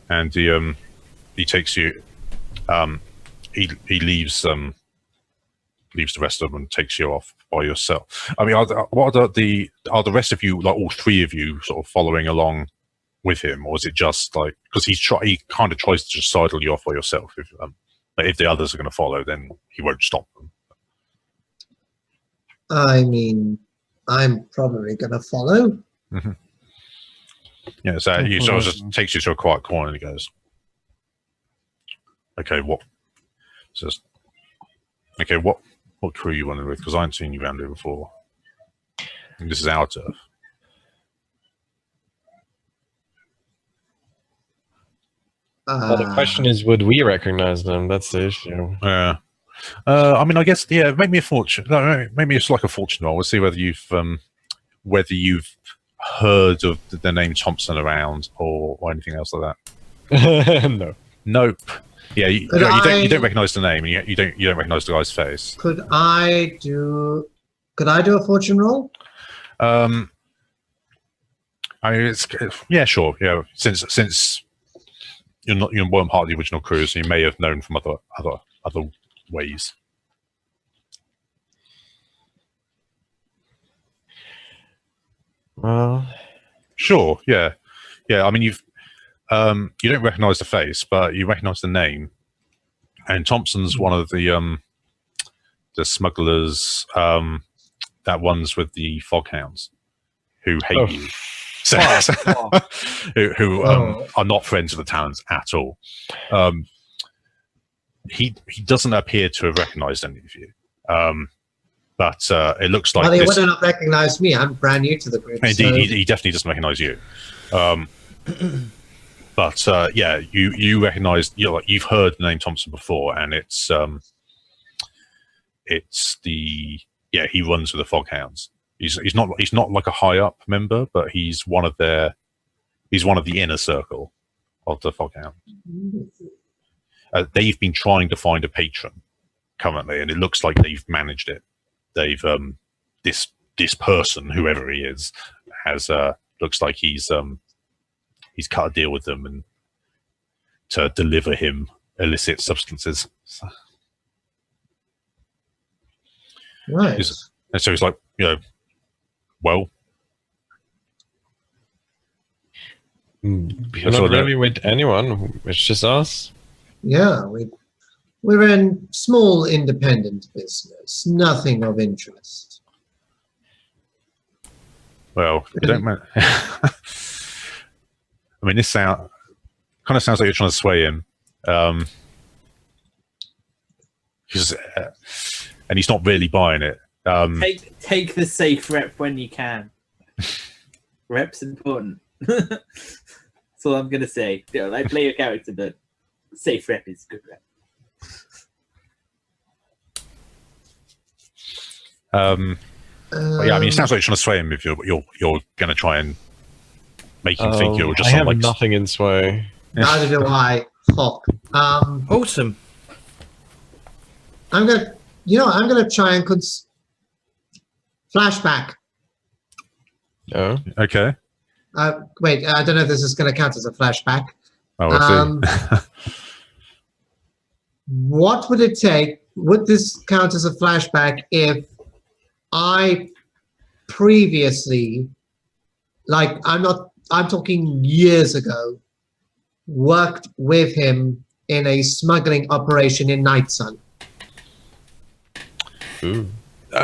And he takes you. He leaves the rest of them and takes you off by yourself. I mean, are the rest of you, like all three of you, sort of following along with him, or is it just like, because he kind of tries to just sidle you off by yourself? If the others are going to follow, then he won't stop them. I mean, I'm probably going to follow. Yeah, so he sort of just takes you to a quiet corner and he goes, "Okay, what crew you running with? Because I haven't seen you around here before. And this is our turf." Well, the question is, would we recognize them? That's the issue. Yeah. I mean, I guess, yeah. Make me a fortune. No, maybe it's like a fortune roll. We'll see whether you've heard of the name Thompson around or anything else like that. No. Nope. Yeah, you don't recognize the name, and you don't recognize the guy's face. Could I do a fortune roll? I mean, yeah, sure. Yeah, since you weren't part of the original crew, so you may have known from other ways. Well, sure. Yeah. I mean, you don't recognize the face, but you recognize the name. And Thompson's one of the smugglers, that ones with the foghounds, who hate you. So, who are not friends of the Talons at all. He doesn't appear to have recognized any of you. But it looks like... Well, he wouldn't have recognized me. I'm brand new to the group. Indeed, so... he definitely doesn't recognize you. But yeah, you recognize... You've heard the name Thompson before, and it's the... Yeah, he runs with the Foghounds. He's not like a high-up member, but he's one of the inner circle of the Foghound. They've been trying to find a patron currently, and it looks like they've managed it. They've this person, whoever he is, has looks like he's cut a deal with them and to deliver him illicit substances. Right. And so he's like, well, we're not really with anyone. It's just us. Yeah, we're in small independent business, nothing of interest. Well, you don't matter. I mean, this kind of sounds like you're trying to sway him, and he's not really buying it. Take the safe rep when you can. Rep's important. That's all I'm gonna say. I play your character, but safe rep is good rep. But yeah, I mean, it sounds like you're trying to sway him if you're going to try and make him think you're just. I have nothing in sway. Neither do I. Fuck. Awesome. I'm gonna try and flashback. Oh, okay. Wait, I don't know if this is going to count as a flashback. Oh, I see. What would it take? Would this count as a flashback if I previously, like I'm talking years ago, worked with him in a smuggling operation in Night Sun? Ooh.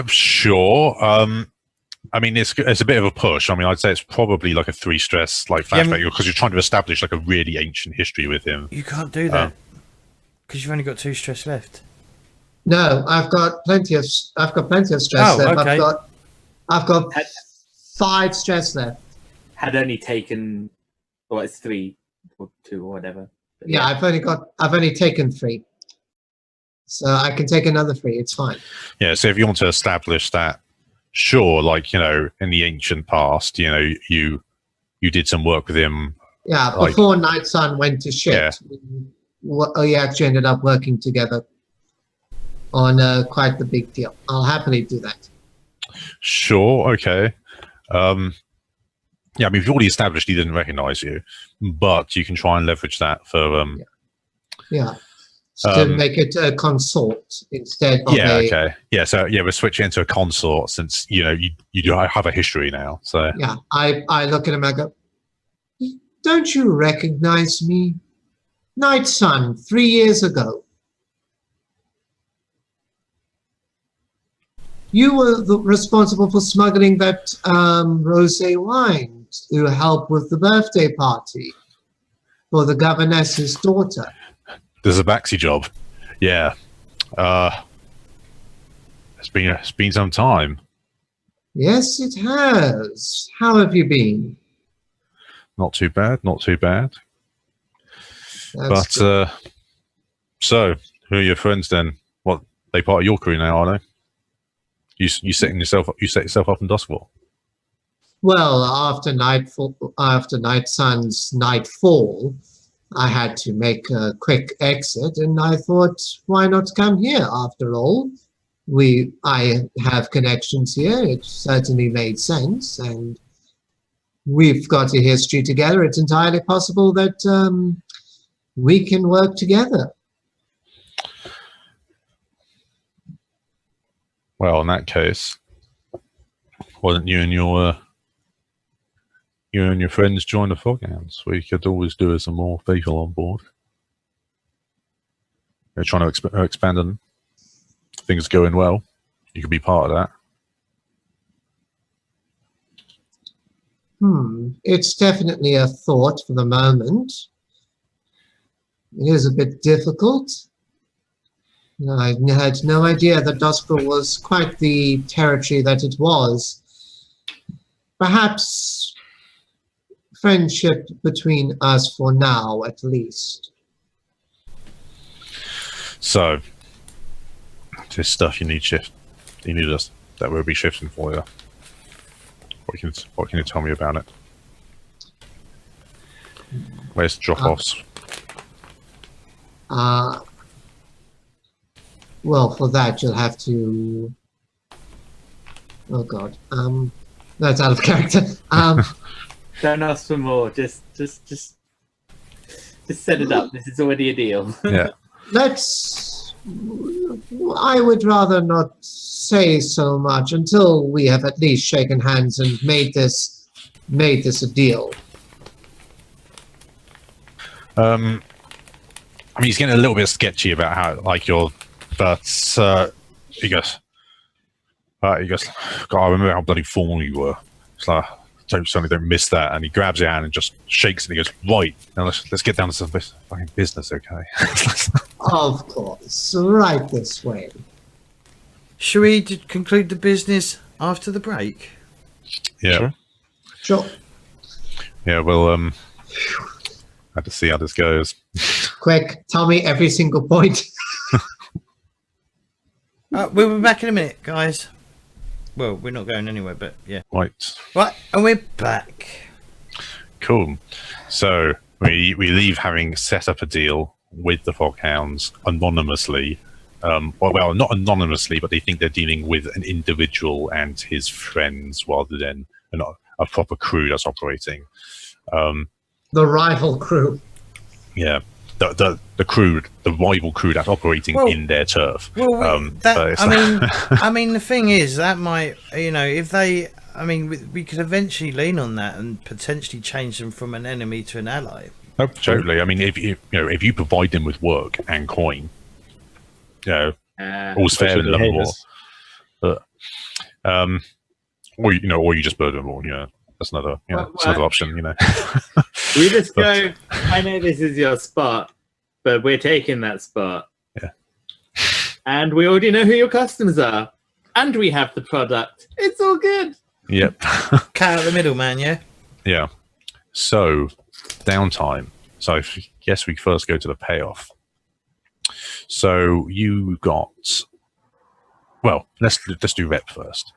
Sure. I mean, it's a bit of a push. I mean, I'd say it's probably like a 3 stress like flashback because you're trying to establish like a really ancient history with him. You can't do that because you've only got 2 stress left. No, I've got plenty of stress Oh, left. okay. I've got 5 stress left. Had only taken, well, it's 3 or 2 or whatever. But Yeah, I've only taken 3. So I can take another 3, it's fine. Yeah, so if you want to establish that, sure, like, you know, in the ancient past, you know, you did some work with him. Yeah, Like- before Night Sun went to shit, Yeah. we actually ended up working together on quite the big deal. I'll happily do that. Sure, okay. Yeah, I mean, you've already established he didn't recognize you, but you can try and leverage that for Yeah. So to make it a consort instead of yeah, a... okay. Yeah, so yeah, we're switching into a consort since, you know, you do have a history now. So Yeah, I look at him and I go, don't you recognize me? Night Sun, 3 years ago. You were responsible for smuggling that rosé wine to help with the birthday party for the governess's daughter. there's a Baxi job. Yeah. It's been some time. Yes, it has. How have you been? Not too bad, not too bad. That's But so who are your friends then? What, they part of your crew now, are they? You set yourself up in Duskwall. Well, after Night Sun's nightfall, I had to make a quick exit, and I thought, why not come here? After all, I have connections here. It certainly made sense, and we've got a history together. It's entirely possible that we can work together. Well, in that case, why don't you and your friends join the Foghounds? We could always do with some more people on board. They're trying to expand them. Things going well. You could be part of that. It's definitely a thought for the moment. It is a bit difficult. I had no idea that Duskwall was quite the territory that it was. Perhaps friendship between us for now, at least. So, this stuff you need us that will be shifting for you. What can you tell me about it? Where's the drop-offs? Well, for that you'll have to. Oh God, that's out of character. don't ask for more. Just set it up. This is already a deal. Yeah. I would rather not say so much until we have at least shaken hands and made this a deal. I mean, he's getting a little bit sketchy about how, like, but he goes, God, I remember how bloody formal you were. It's like, certainly don't miss that. And he grabs your hand and just shakes it and he goes, right, now let's get down to some fucking business, okay? Of course, right this way. Should we conclude the business after the break? Yeah. Sure. Sure. Yeah, well, have to see how this goes. Quick, tell me every single point. We'll be back in a minute, guys. Well, we're not going anywhere, but yeah. Right. Right, and we're back. Cool. So we leave having set up a deal with the Foghounds anonymously. Well, not anonymously, but they think they're dealing with an individual and his friends rather than a proper crew that's operating. The rival crew. Yeah, the crew, the rival crew that's operating in their turf. Well, I mean, the thing is that might, if they, we could eventually lean on that and potentially change them from an enemy to an ally. Oh, totally. I mean, if you provide them with work and coin, all's fair in love and war. But or you just burn them all. That's another another option. We just go. I know this is your spot, but we're taking that spot. Yeah. And we already know who your customers are, and we have the product. It's all good. Yep. Cat out the middle, man. Yeah. Yeah. So downtime. So I guess we first go to the payoff. So you got. Well, let's do rep first.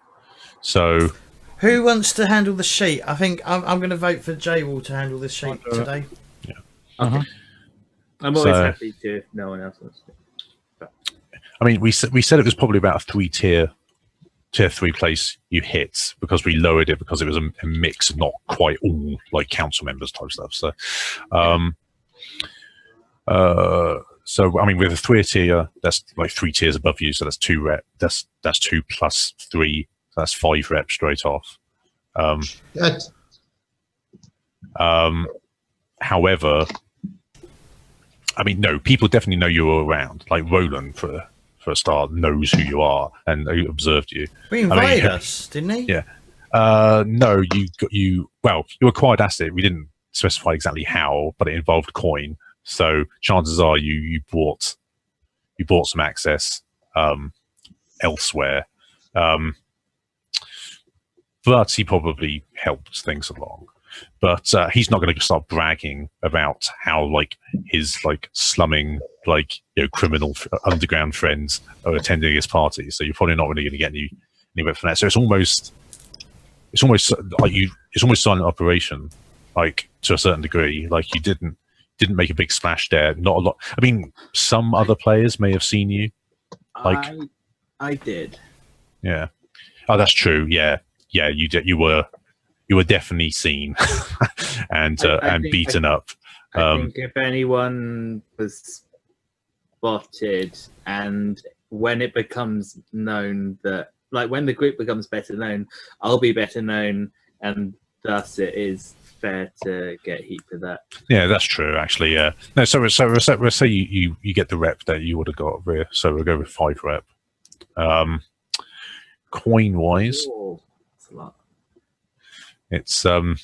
So. Who wants to handle the sheet? I think I'm going to vote for J-Wall to handle this sheet today. Yeah. I'm always happy to if no one else wants to. I mean, we said it was probably about a tier 3 place you hit because we lowered it because it was a mix of not quite all like council members type stuff. So, so I mean, with a 3 tier, that's like 3 tiers above you. So that's 2 rep. That's 2 plus 3. That's 5 reps straight off. However, I mean, no, people definitely know you're around. Like Roland, for a start, knows who you are and he observed you. We invited us, didn't he? Yeah. No, you acquired asset. We didn't specify exactly how, but it involved coin. So chances are you bought some access elsewhere. But he probably helped things along. But he's not going to start bragging about how like his like slumming criminal underground friends are attending his party. So you're probably not really going to get anywhere from that. So it's almost silent operation, like to a certain degree. Like you didn't make a big splash there. Not a lot. I mean, some other players may have seen you. Like I did. Yeah. Oh, that's true. Yeah. Yeah, you did. You were definitely seen and beaten up. I think if anyone was spotted, and when it becomes known that, like, when the group becomes better known, I'll be better known, and thus it is fair to get heat for that. Yeah, that's true. Actually, yeah. No, so we'll say you get the rep that you would have got over here. So we'll go with 5 rep. Coin wise. A lot. It's you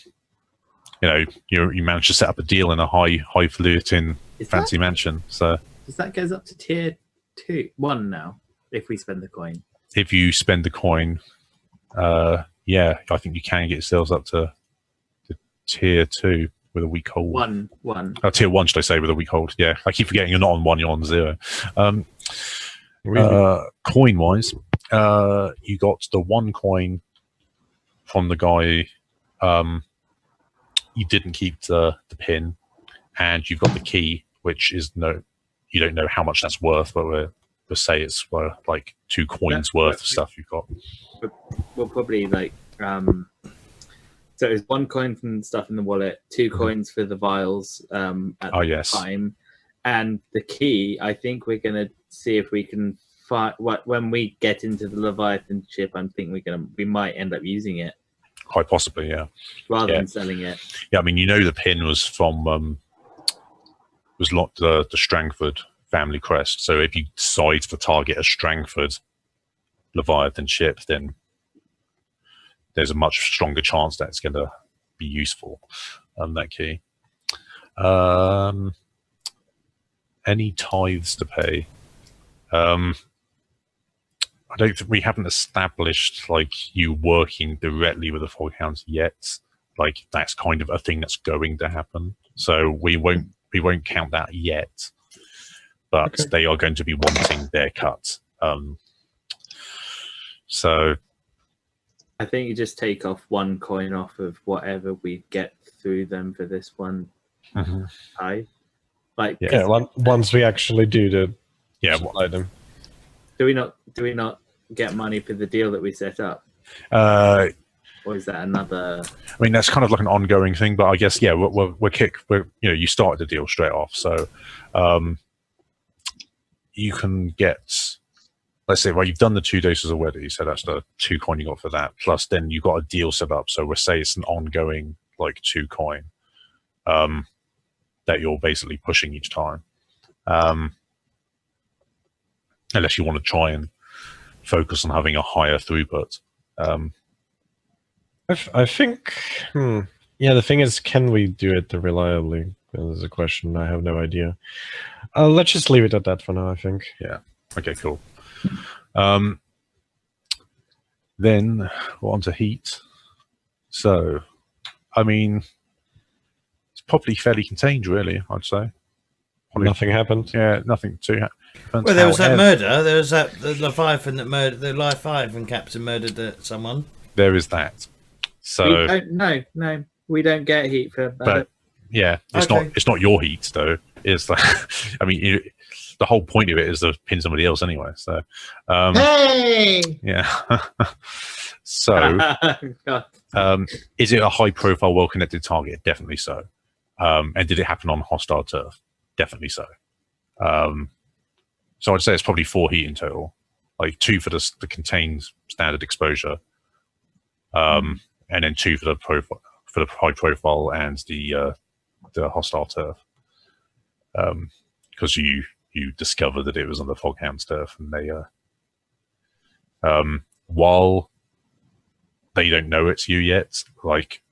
managed to set up a deal in a highfalutin fancy mansion. So does that goes up to tier 1 now if we spend the coin? If you spend the coin, yeah, I think you can get yourselves up to tier 2 with a weak hold. One. Tier 1, should I say, with a weak hold? Yeah, I keep forgetting you're not on 1, you're on 0. Coin wise, you got the 1 coin from the guy. You didn't keep the pin, and you've got the key, which is you don't know how much that's worth, but we'll say it's like 2 coins worth of stuff you've got. We'll probably like so it's 1 coin from stuff in the wallet, 2 coins for the vials at the time, and the key. I think we're gonna see if we can find when we get into the Leviathan ship. I'm thinking we might end up using it. Quite possibly, yeah. Rather than selling it. Yeah, I mean, the pin was from the Strangford family crest. So if you decide to target a Strangford Leviathan ship, then there's a much stronger chance that it's going to be useful. That key. Any tithes to pay? I don't think we haven't established like you working directly with the Fog Hounds yet. Like that's kind of a thing that's going to happen. So we won't count that yet. But they are going to be wanting their cut. So I think you just take off 1 coin off of whatever we get through them for this one. Like once we actually do the item. Do we not get money for the deal that we set up? Or is that another? I mean, that's kind of like an ongoing thing, but I guess you started the deal straight off, so you can get, let's say, well, you've done the 2 doses already, so that's the 2 coin you got for that. Plus, then you got a deal set up, so we'll say it's an ongoing like 2 coin that you're basically pushing each time, unless you want to try and focus on having a higher throughput. I think. Yeah, the thing is, can we do it reliably? There's a question. I have no idea. Let's just leave it at that for now, I think. Yeah. Okay, cool. Then we're on to heat. So, I mean, it's probably fairly contained, really, I'd say. Probably, Nothing happened. yeah, nothing too happened. Well, there was that murder. There was that the Leviathan that murdered the Leviathan captain murdered someone. There is that. So, No, we don't get heat for that. but yeah, it's not your heat though. It's like, I mean, the whole point of it is to pin somebody else anyway. So, Hey! yeah. So, is it a high-profile, well-connected target? Definitely so. And did it happen on hostile turf? Definitely so. So I'd say it's probably 4 heat in total, like 2 for the contained standard exposure, and then 2 for the high profile and the hostile turf. Because you discovered that it was on the Foghound's turf, and they while they don't know it's you yet, like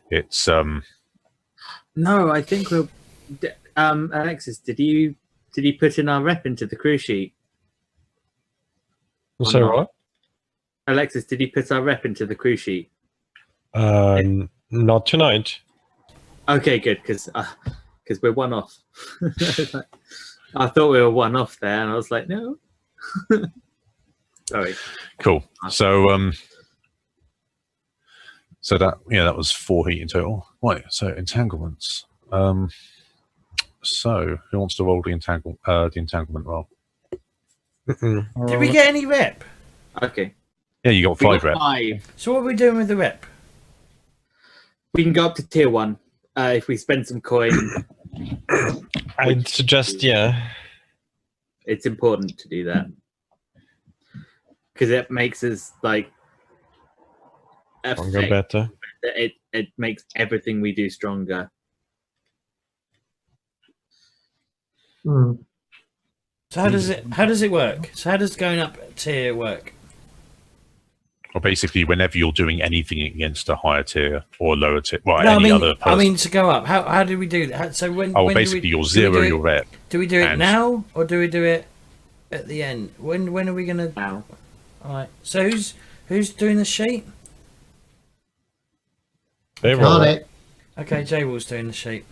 it's No, I think we'll. Alexis, did you put in our rep into the crew sheet? Or So not? what? Alexis, did you put our rep into the crew sheet? Not tonight. Okay, good, because we're one off. I thought we were one off there, and I was like, no. Sorry. cool. So so that was 4 heat in total. Right. So entanglements. So who wants to roll the entanglement roll? Did we get any rep? Okay. Yeah, you got We 5 got rep. 5. So what are we doing with the rep? We can go up to tier 1 if we spend some coin. I'd suggest, yeah. It's important to do that because it makes us like Stronger, better. it makes everything we do stronger. Hmm. So how does it work? So how does going up tier work? Or basically, whenever you're doing anything against a higher tier or a lower tier, well, No, other person. I mean to go up. How do we do that? So when basically, you'll do we zero do it- your rep. Do we do it and- now or do we do it at the end? When are we gonna? Now, All right. So who's doing the sheet? They Got roll. it. Okay, Jay Wall's doing the sheet.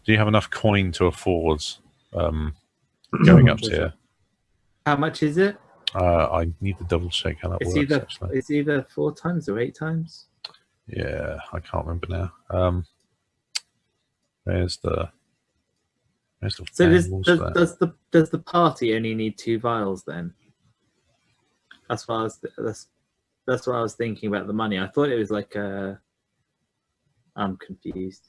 Do you have enough coin to afford going up tier? how much is it? I need to double check how that works. Actually. It's either 4 times or 8 times. Yeah, I can't remember now. Where's the So rules for that? does the party only need 2 vials then? That's what that's what I was thinking about the money. I thought it was like I'm confused.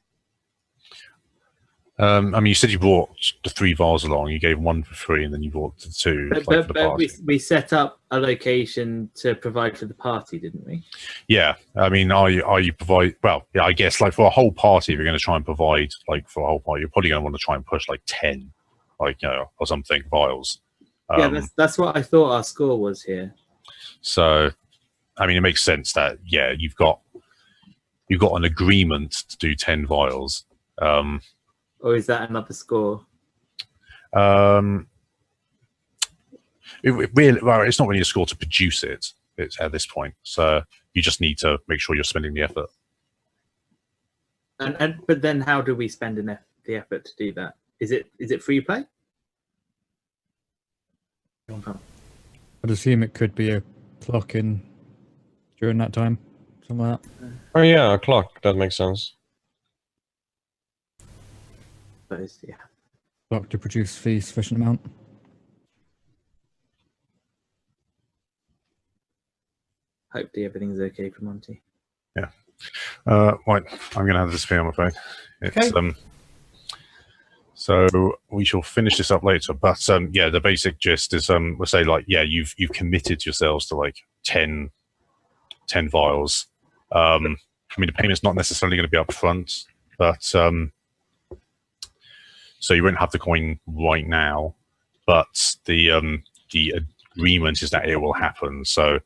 I mean, you said you brought the 3 vials along. You gave 1 for free, and then you brought the 2 for the party. We set up a location to provide for the party, didn't we? Yeah, I mean, are you provide? Well, yeah, I guess like for a whole party, if you're going to try and provide like for a whole party, you're probably going to want to try and push like 10, like or something vials. Yeah, that's what I thought our score was here. So, I mean, it makes sense that you've got an agreement to do 10 vials. Or is that another score? It's not really a score to produce it. It's at this point, so you just need to make sure you're spending the effort. But then, how do we spend the effort to do that? Is it free play? I'd assume it could be a clock in during that time, something like that. Oh yeah, a clock. That makes sense. Yeah. Clock to produce the sufficient amount. Hopefully everything's okay for Monty. Right, I'm going to have to disappear, I'm afraid. It's, Okay. So we shall finish this up later. But yeah, the basic gist is we'll say like, yeah, you've committed yourselves to like 10 vials. I mean, the payment's not necessarily going to be up front, but so you won't have the coin right now. But the agreement is that it will happen. So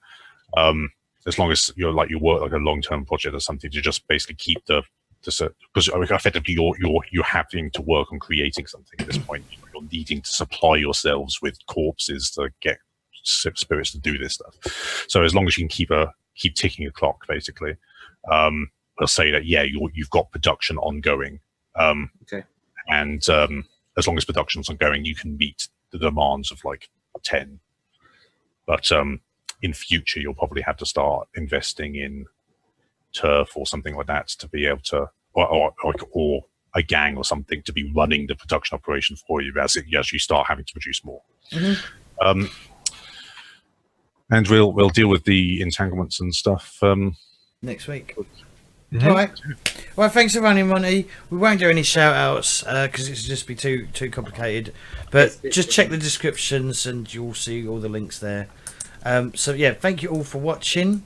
as long as you work like a long-term project or something, to just basically keep because effectively you're having to work on creating something at this point. You're needing to supply yourselves with corpses to get spirits to do this stuff. So as long as you can keep ticking a clock, basically, we'll say that yeah, you've got production ongoing. Okay. And as long as production's ongoing, you can meet the demands of like 10. But in future, you'll probably have to start investing in turf or something like that to be able to, or a gang or something to be running the production operation for you as you start having to produce more. Mm-hmm. And we'll deal with the entanglements and stuff Next week. Mhm. All right. Well, thanks for running, Monty. We won't do any shout outs because it'll just be too complicated. But just check the descriptions and you'll see all the links there. So yeah, thank you all for watching.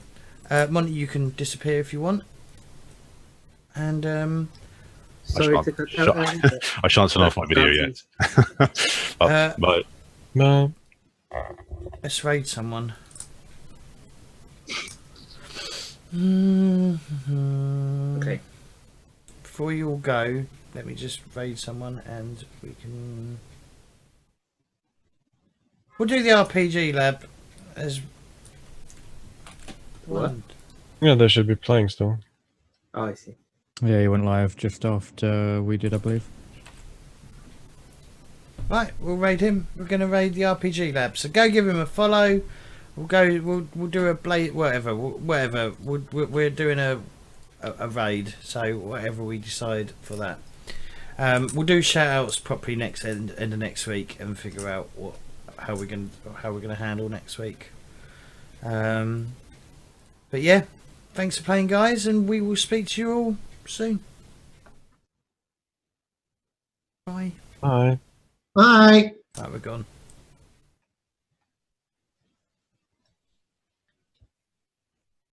Monty, you can disappear if you want. And Sorry to cut out. I shan't turn off my video yet. But No. let's raid someone. Mm-hmm. Okay. Before you all go, let me just raid someone and we'll do the RPG lab as What? one. Yeah, they should be playing still. Oh, I see. Yeah, he went live just after we did, I believe. Right, we'll raid him. We're going to raid the RPG lab. So go give him a follow. We'll go. We'll do a blade. Whatever. We're doing a raid. So whatever we decide for that. We'll do shout outs properly next end of next week and figure out how we're gonna handle next week. But yeah, thanks for playing, guys, and we will speak to you all soon. Bye. Bye. Bye. Right, we're gone.